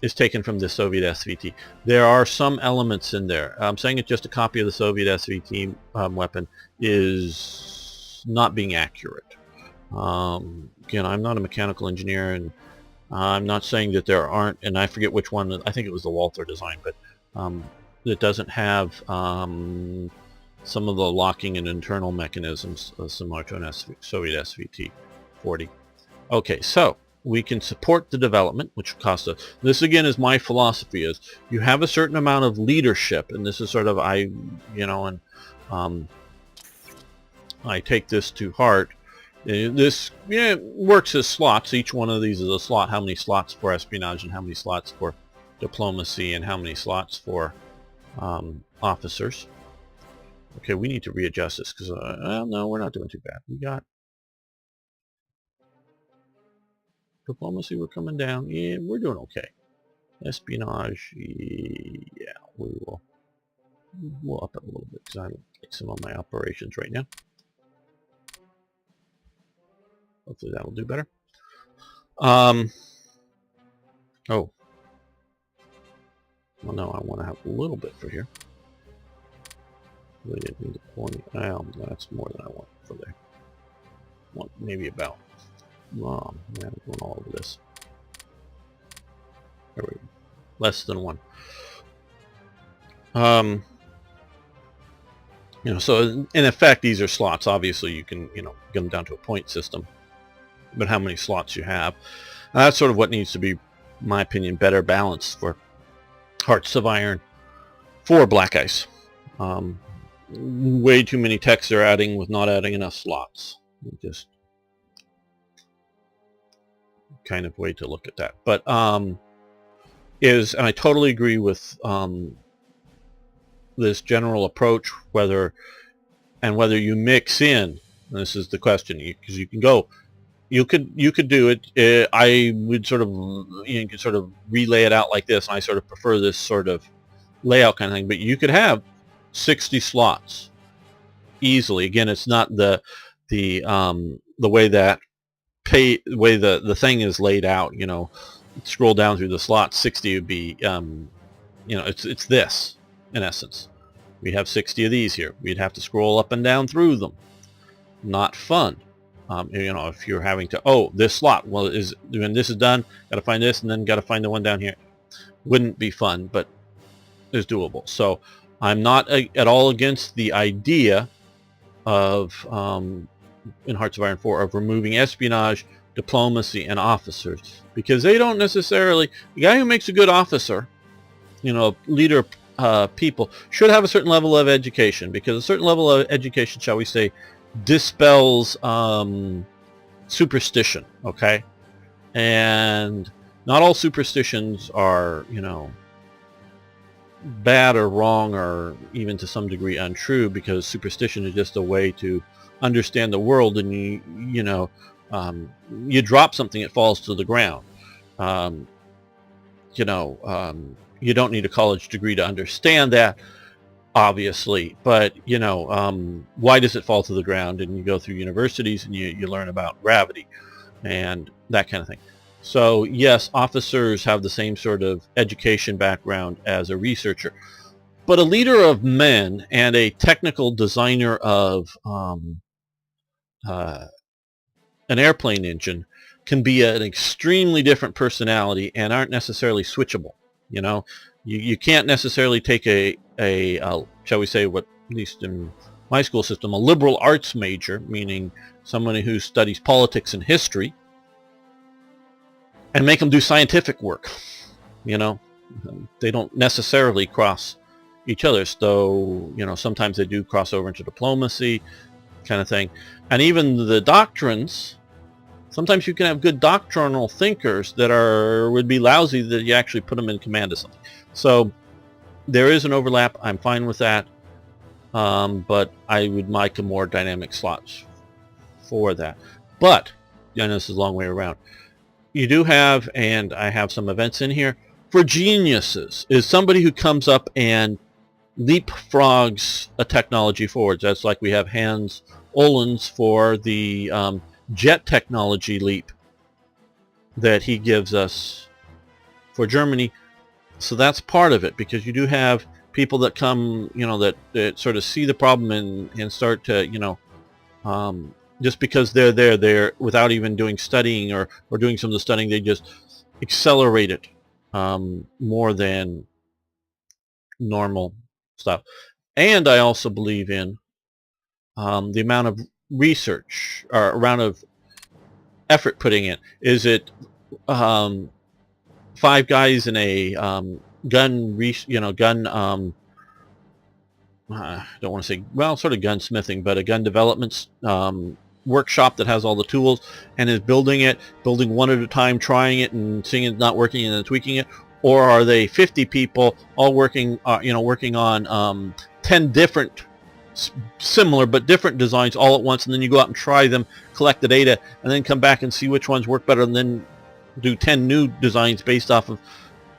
is taken from the Soviet SVT. There are some elements in there. Saying it's just a copy of the Soviet SVT weapon is not being accurate. Again, I'm not a mechanical engineer, and I'm not saying that there aren't, and I forget which one, I think it was the Walther design, but it doesn't have some of the locking and internal mechanisms similar to an Soviet SVT-40. Okay, so we can support the development, which costs us. This again is my philosophy: is you have a certain amount of leadership, and this is sort of I take this to heart. This works as slots. Each one of these is a slot. How many slots for espionage, and how many slots for diplomacy, and how many slots for officers. Okay, we need to readjust this because no, we're not doing too bad. We got diplomacy. We're coming down. Yeah, we're doing okay. Espionage. Yeah, we'll up it a little bit because I'm fixing on my operations right now. Hopefully that will do better. Oh. Well, no, I want to have a little bit for here. We didn't need to pull any. Well, that's more than I want for there. Want maybe about. I'm going all over this. There we go. Less than one. So in effect, these are slots. Obviously, you can get them down to a point system. But how many slots you have, that's sort of what needs to be, in my opinion, better balanced for Hearts of Iron for Black Ice. Way too many techs are adding with not adding enough slots. Just kind of way to look at that. But and I totally agree with this general approach, whether you mix in, and this is the question, because you can go. You could do it. I would sort of you could sort of relay it out like this. And I sort of prefer this sort of layout kind of thing. But you could have 60 slots easily. Again, it's not the way that the thing is laid out. Scroll down through the slots. 60 would be it's this in essence. We have 60 of these here. We'd have to scroll up and down through them. Not fun. If you're having to, this slot, well, when this is done, got to find this, and then got to find the one down here. Wouldn't be fun, but is doable. So I'm not at all against the idea of, in Hearts of Iron 4, of removing espionage, diplomacy, and officers, because they don't necessarily, the guy who makes a good officer, leader people, should have a certain level of education, because a certain level of education, shall we say, dispels superstition, okay? And not all superstitions are, bad or wrong or even to some degree untrue, because superstition is just a way to understand the world, and you drop something, it falls to the ground. You don't need a college degree to understand that, obviously, but why does it fall to the ground? And you go through universities and you learn about gravity and that kind of thing. So yes, officers have the same sort of education background as a researcher, but a leader of men and a technical designer of an airplane engine can be an extremely different personality and aren't necessarily switchable. You can't necessarily take a shall we say, what at least in my school system, a liberal arts major, meaning someone who studies politics and history, and make them do scientific work. They don't necessarily cross each other, though sometimes they do cross over into diplomacy kind of thing. And even the doctrines, sometimes you can have good doctrinal thinkers that would be lousy that you actually put them in command of something. So there is an overlap. I'm fine with that, but I would like a more dynamic slots for that. But, and this is a long way around, you do have, and I have some events in here, for geniuses, is somebody who comes up and leapfrogs a technology forwards. That's like we have Hans Ohlens for the jet technology leap that he gives us for Germany. So that's part of it, because you do have people that come, that sort of see the problem and start to, just because they're there without even doing studying or doing some of the studying, they just accelerate it more than normal stuff. And I also believe in the amount of research or amount of effort putting in. Is it 5 guys in a gun, I don't want to say, well, sort of gunsmithing, but a gun development workshop that has all the tools and is building one at a time, trying it and seeing it not working and then tweaking it? Or are they 50 people all working, working on 10 different similar but different designs all at once, and then you go out and try them, collect the data, and then come back and see which ones work better, and then do 10 new designs based off of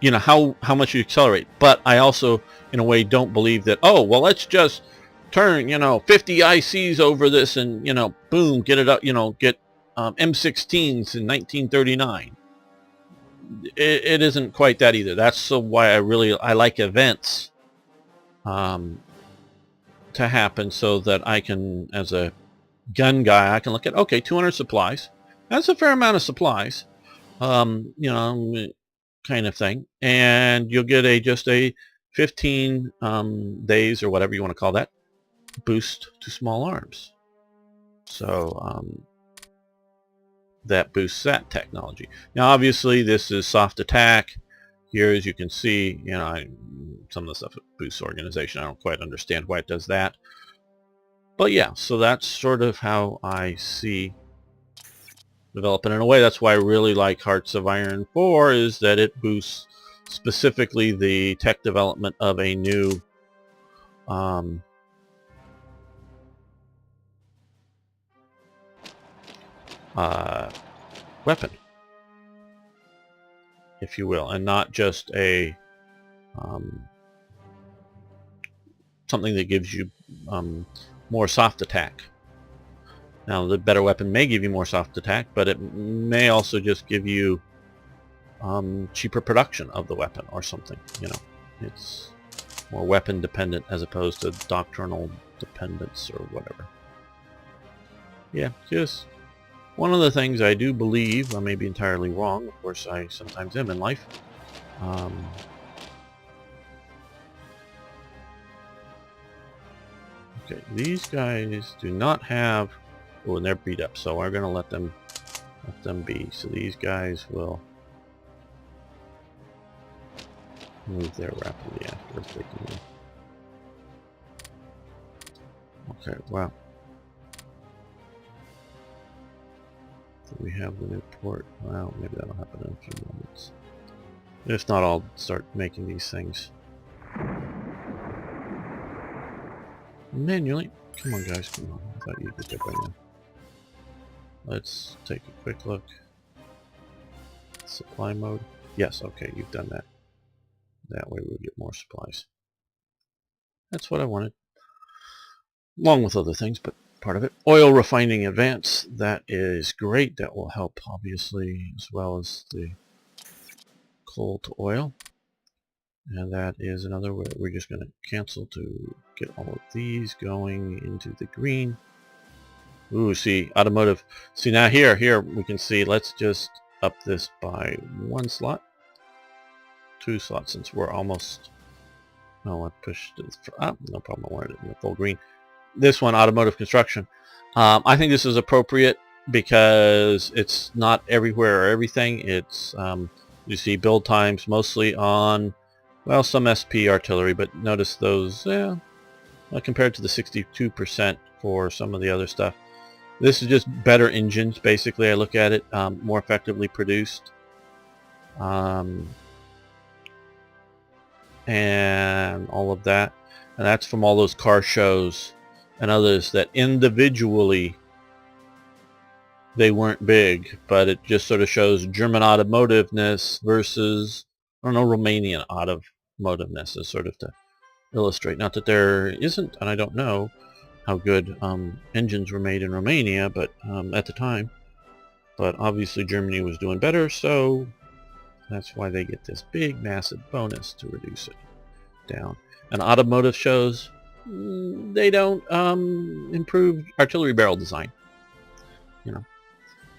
how much you accelerate. But I also, in a way, don't believe that, oh, well, let's just turn 50 ICs over this and boom, get it up, get M16s in 1939. It isn't quite that either. That's why I like events to happen, so that I can, as a gun guy, I can look at, okay, 200 supplies. That's a fair amount of supplies, kind of thing, and you'll get just a 15 days or whatever you want to call that boost to small arms. So that boosts that technology. Now, obviously, this is soft attack. Here, as you can see, some of the stuff boosts organization. I don't quite understand why it does that. But yeah, so that's sort of how I see developing. In a way, that's why I really like Hearts of Iron 4, is that it boosts specifically the tech development of a new weapon, if you will, and not just a something that gives you more soft attack. Now, the better weapon may give you more soft attack, but it may also just give you cheaper production of the weapon or something. It's more weapon dependent as opposed to doctrinal dependence or whatever. Yeah, just one of the things I do believe, I may be entirely wrong, of course I sometimes am in life, okay, these guys do not have, oh, and they're beat up, so we're going to let them be. So these guys will move there rapidly after if they can. Okay, wow. So we have the new port. Well, maybe that'll happen in a few moments. If not, I'll start making these things manually. Come on, guys, come on. I thought you did that by now. Let's take a quick look. Supply mode. Yes, okay, you've done that. That way we'll get more supplies. That's what I wanted. Along with other things, but part of it. Oil refining advance. That is great. That will help, obviously, as well as the coal to oil. And that is another way. We're just going to cancel to get all of these going into the green. Ooh, see, automotive. See, now here we can see, let's just up this by 1 slot. 2 slots, since we're almost, no, I pushed it, no problem, I wanted it in the full green. This one, automotive construction. I think this is appropriate because it's not everywhere or everything. It's, you see build times mostly on, well, some SP artillery, but notice those, compared to the 62% for some of the other stuff. This is just better engines, basically. I look at it, more effectively produced. And all of that. And that's from all those car shows and others that individually they weren't big, but it just sort of shows German automotiveness versus, I don't know, Romanian automotiveness, is sort of to illustrate. Not that there isn't, and I don't know how good engines were made in Romania, but at the time. But obviously Germany was doing better, so That's why they get this big, massive bonus to reduce it down. And automotive shows, they don't improve artillery barrel design. You know,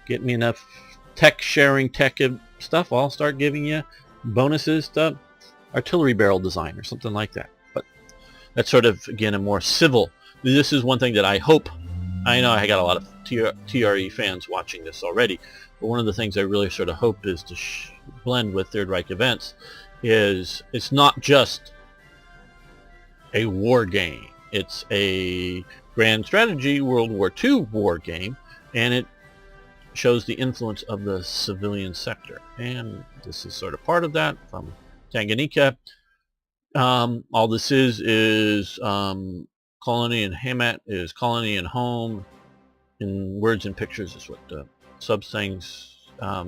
get me enough tech sharing tech stuff, I'll start giving you bonuses to artillery barrel design or something like that. But that's sort of, again, a more civil. This is one thing that I hope, I know I got a lot of TRE fans watching this already, but one of the things I really sort of hope is to blend with Third Reich events is it's not just a war game. It's a grand strategy World War II war game, and it shows the influence of the civilian sector. And this is sort of part of that from Tanganyika. All this is colony and Hamat is colony and home. In words and pictures is what the sub-things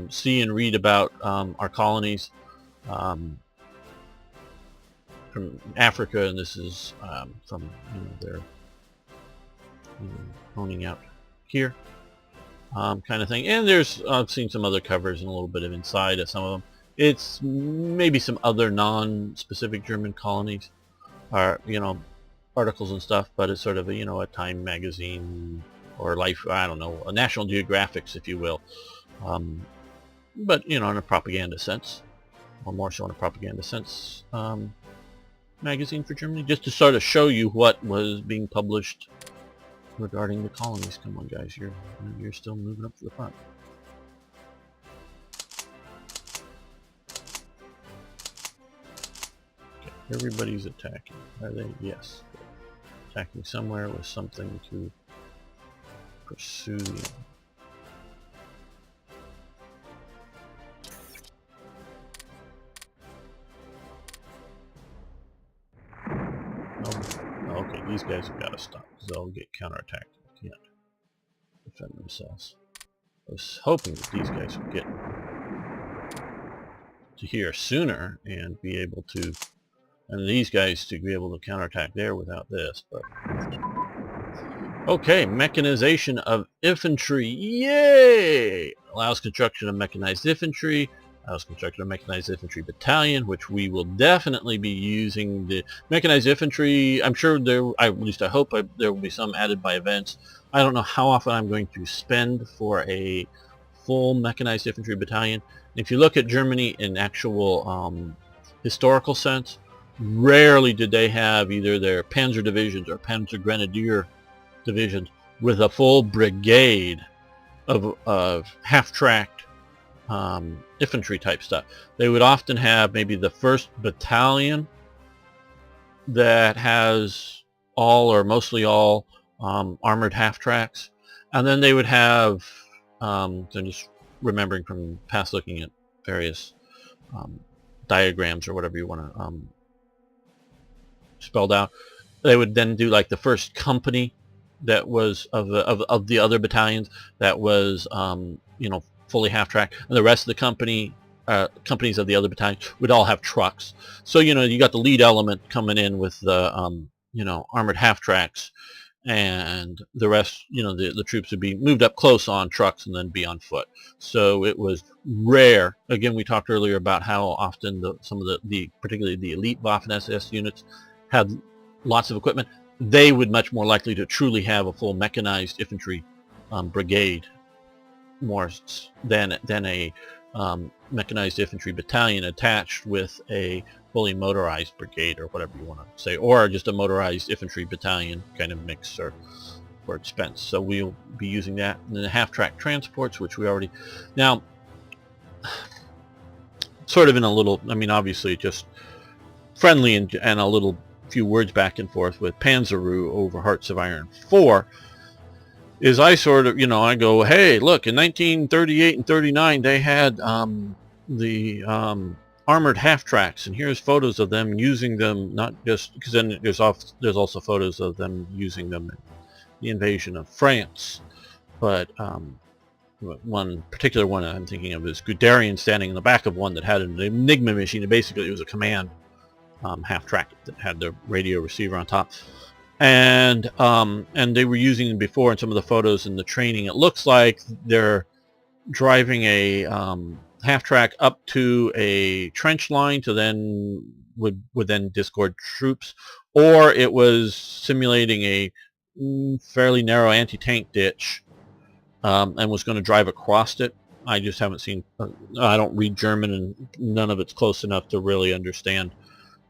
see and read about our colonies from Africa, and this is from their owning out here kind of thing. And there's I've seen some other covers and a little bit of inside of some of them. It's maybe some other non-specific German colonies, or articles and stuff, but it's sort of a a Time magazine or Life, I don't know, a National Geographics, if you will, but in a propaganda sense, or more so in a propaganda sense, magazine for Germany, just to sort of show you what was being published regarding the colonies. Come on, guys, you're still moving up to the front. Okay, everybody's attacking. Are they? Yes. Attacking somewhere with something to pursue the okay, these guys have got to stop because they'll get counterattacked. They can't defend themselves. I was hoping that these guys would get to here sooner and be able to, and these guys to be able to counterattack there without this, but okay, mechanization of infantry, yay! Allows construction of mechanized infantry, allows construction of mechanized infantry battalion, which we will definitely be using. The mechanized infantry, I'm sure at least I hope there will be some added by events. I don't know how often I'm going to spend for a full mechanized infantry battalion. If you look at Germany in actual historical sense, rarely did they have either their Panzer divisions or Panzer Grenadier divisions with a full brigade of half-tracked infantry type stuff. They would often have maybe the first battalion that has all or mostly all armored half-tracks, and then they would have, I'm just remembering from past looking at various diagrams or whatever you want to spelled out, they would then do like the first company that was of the other battalions that was fully half-track, and the rest of the companies of the other battalions would all have trucks. So you got the lead element coming in with the armored half-tracks, and the rest, the troops would be moved up close on trucks and then be on foot. So it was rare. Again, we talked earlier about how often some of the particularly the elite Waffen-SS units had lots of equipment. They would much more likely to truly have a full mechanized infantry brigade more than a mechanized infantry battalion attached with a fully motorized brigade, or whatever you want to say, or just a motorized infantry battalion kind of mix or expense. So we'll be using that. And then the half-track transports, which we already now sort of in a little, obviously just friendly and a little few words back and forth with Panzeroo over Hearts of Iron 4 is I sort of, I go, hey, look, in 1938 and 39 they had the armored half-tracks, and here's photos of them using them, not just because then there's also photos of them using them in the invasion of France, but one particular one I'm thinking of is Guderian standing in the back of one that had an Enigma machine, and basically it was a command half-track that had the radio receiver on top, and they were using them before in some of the photos in the training. It looks like they're driving a half-track up to a trench line to then would then disgorge troops, or it was simulating a fairly narrow anti-tank ditch and was going to drive across it. I just haven't seen, I don't read German, and none of it's close enough to really understand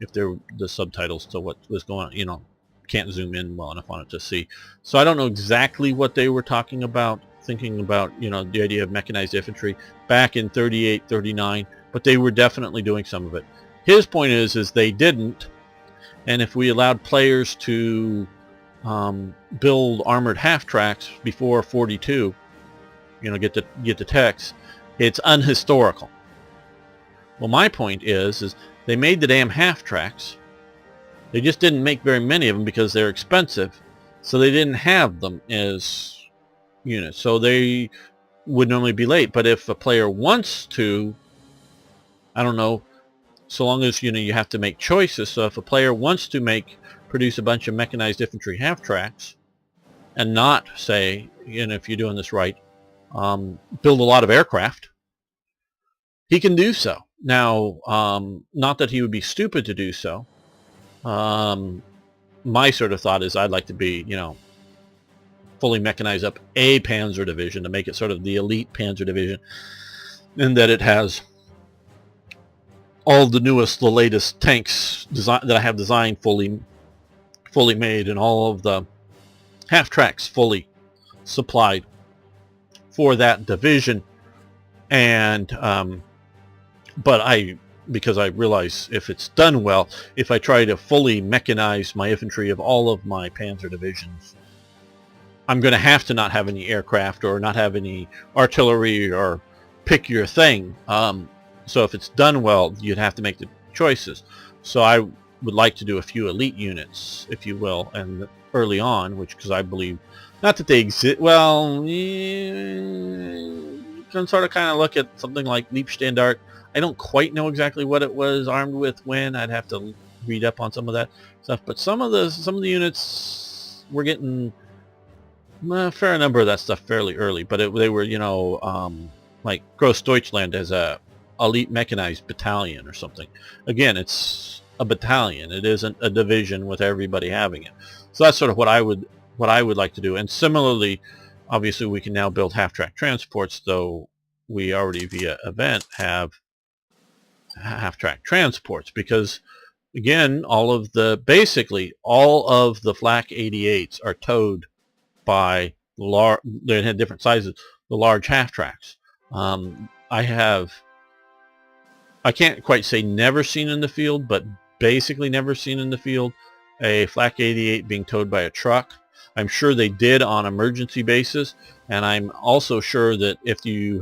if they're the subtitles to what was going on. You know, can't zoom in well enough on it to see. So I don't know exactly what they were talking about, thinking about, you know, the idea of mechanized infantry back in 38, 39, but they were definitely doing some of it. His point is they didn't, and if we allowed players to build armored half-tracks before 42, you know, get the text, it's unhistorical. Well, my point is they made the damn half-tracks. They just didn't make very many of them because they're expensive, so they didn't have them as units. So they would normally be late. But if a player wants to, I don't know, so long as, you know, you have to make choices. So if a player wants to produce a bunch of mechanized infantry half-tracks and not, say, you know, if you're doing this right, build a lot of aircraft, he can do so. Now, not that he would be stupid to do so. My sort of thought is I'd like to be, you know, fully mechanize up a panzer division to make it sort of the elite panzer division, and that it has all the newest, the latest tanks that I have designed fully made, and all of the half-tracks fully supplied for that division. And but because I realize if it's done well, if I try to fully mechanize my infantry of all of my panzer divisions, I'm going to have to not have any aircraft or not have any artillery or pick your thing. So if it's done well, you'd have to make the choices. So I would like to do a few elite units, if you will, and early on, because I believe, not that they exist, well, you can sort of kind of look at something like Leibstandarte. I don't quite know exactly what it was armed with when. I'd have to read up on some of that stuff. But some of the units were getting a fair number of that stuff fairly early. But they were, you know, like Großdeutschland as a elite mechanized battalion or something. Again, it's a battalion. It isn't a division with everybody having it. So that's sort of what I would like to do. And similarly, obviously, we can now build half-track transports, though we already via event have half-track transports, because again, basically all of the Flak 88s are towed by they had different sizes, the large half-tracks. I can't quite say never seen in the field, but basically never seen in the field a Flak 88 being towed by a truck. I'm sure they did on emergency basis, and I'm also sure that if they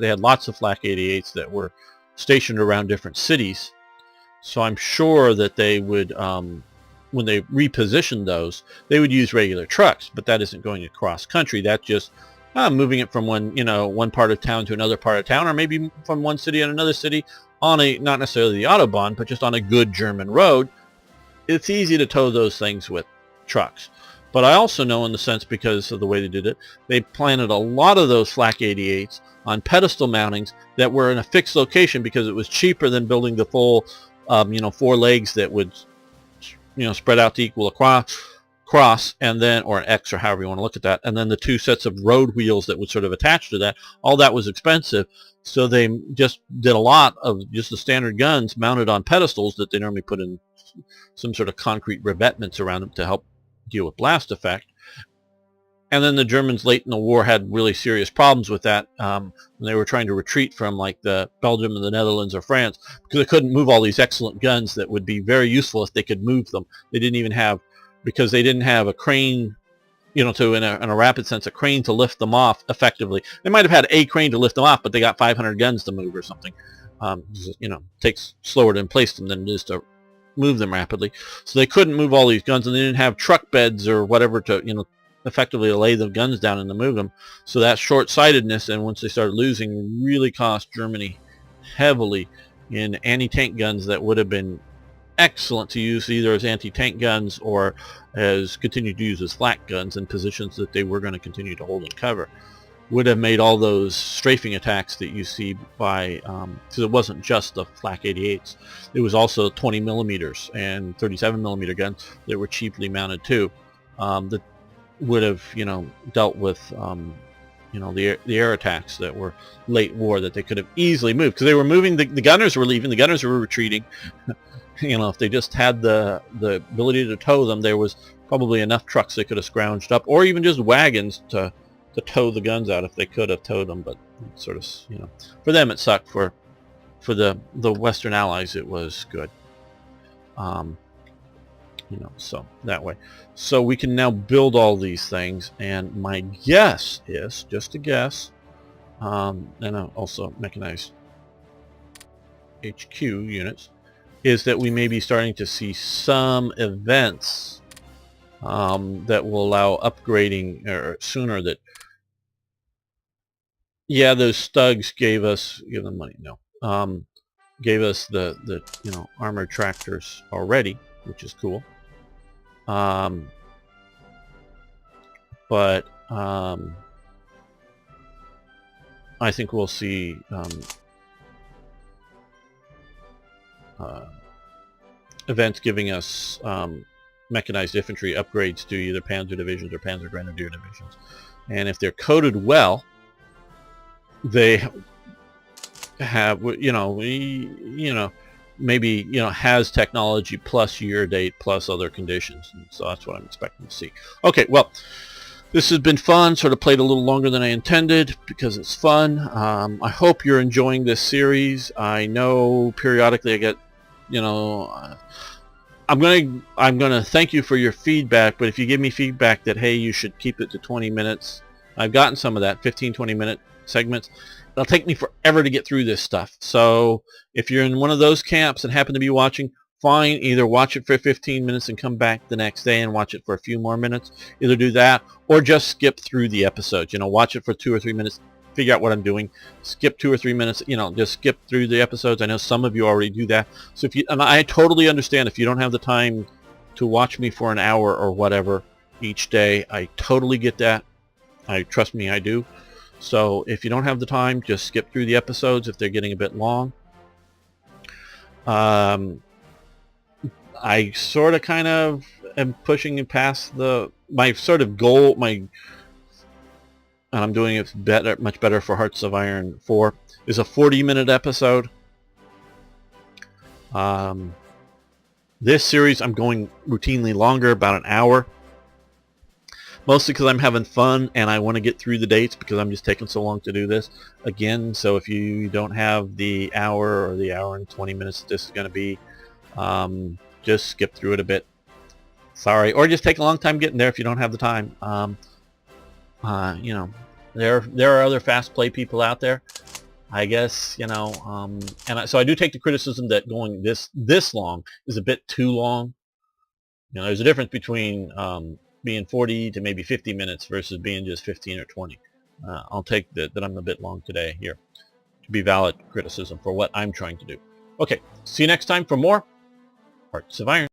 had lots of Flak 88s that were stationed around different cities. So I'm sure that they would, when they repositioned those, they would use regular trucks, but that isn't going across country. That's just moving it from one part of town to another part of town, or maybe from one city and another city on not necessarily the Autobahn, but just on a good German road. It's easy to tow those things with trucks. But I also know, in the sense, because of the way they did it, they planted a lot of those Flak 88s on pedestal mountings that were in a fixed location, because it was cheaper than building the full, 4 legs that would, spread out to equal a cross, and then, or an X, or however you want to look at that, and then the 2 sets of road wheels that would sort of attach to that. All that was expensive, so they just did a lot of just the standard guns mounted on pedestals that they normally put in some sort of concrete revetments around them to help deal with blast effect. And then the Germans late in the war had really serious problems with that when they were trying to retreat from like the Belgium and the Netherlands or France, because they couldn't move all these excellent guns that would be very useful if they could move them. They didn't even have, because they didn't have a crane, in a rapid sense, a crane to lift them off effectively. They might have had a crane to lift them off, but they got 500 guns to move or something. Takes slower to place them than it is to move them rapidly. So they couldn't move all these guns, and they didn't have truck beds or whatever to, effectively lay the guns down and to move them. So that short-sightedness, and once they started losing, really cost Germany heavily in anti-tank guns that would have been excellent to use either as anti-tank guns or as continue to use as flak guns in positions that they were going to continue to hold and cover. would have made all those strafing attacks that you see by, because it wasn't just the flak 88s, it was also 20 millimeters and 37 millimeter guns that were cheaply mounted too, that would have, dealt with, the air attacks that were late war that they could have easily moved, because they were moving, the gunners were leaving, the gunners were retreating. If they just had the ability to tow them, there was probably enough trucks they could have scrounged up, or even just wagons to tow the guns out if they could have towed them. But sort of, for them it sucked. For the Western Allies it was good. So that way. So we can now build all these things, and my guess is, just a guess, and also mechanized HQ units, is that we may be starting to see some events that will allow upgrading sooner. That, yeah, those Stugs gave them money. No, gave us the armored tractors already, which is cool. But I think we'll see events giving us mechanized infantry upgrades to either Panzer divisions or Panzer Grenadier divisions, and if they're coded well, they have maybe has technology plus year date plus other conditions, and so that's what I'm expecting to see. Okay, well, this has been fun. Sort of played a little longer than I intended because it's fun. I hope you're enjoying this series. I know periodically I get, I'm gonna thank you for your feedback, but if you give me feedback that, hey, you should keep it to 20 minutes, I've gotten some of that, 15-20 minute segments. It'll take me forever to get through this stuff. So if you're in one of those camps and happen to be watching, fine, either watch it for 15 minutes and come back the next day and watch it for a few more minutes. Either do that or just skip through the episodes. Watch it for 2 or 3 minutes, figure out what I'm doing, skip 2 or 3 minutes, just skip through the episodes. I know some of you already do that. So and I totally understand if you don't have the time to watch me for an hour or whatever each day. I totally get that. Trust me, I do. So if you don't have the time, just skip through the episodes if they're getting a bit long. I sort of kind of am pushing it past my sort of goal, and I'm doing it much better for Hearts of Iron 4, is a 40-minute episode. This series I'm going routinely longer, about an hour. Mostly because I'm having fun and I want to get through the dates because I'm just taking so long to do this again. So if you don't have the hour or the hour and 20 minutes that this is going to be, just skip through it a bit. Sorry. Or just take a long time getting there if you don't have the time. There are other fast play people out there, I guess, so I do take the criticism that going this long is a bit too long. There's a difference between being 40 to maybe 50 minutes versus being just 15 or 20. I'll take that I'm a bit long today here to be valid criticism for what I'm trying to do. Okay, see you next time for more Hearts of Iron.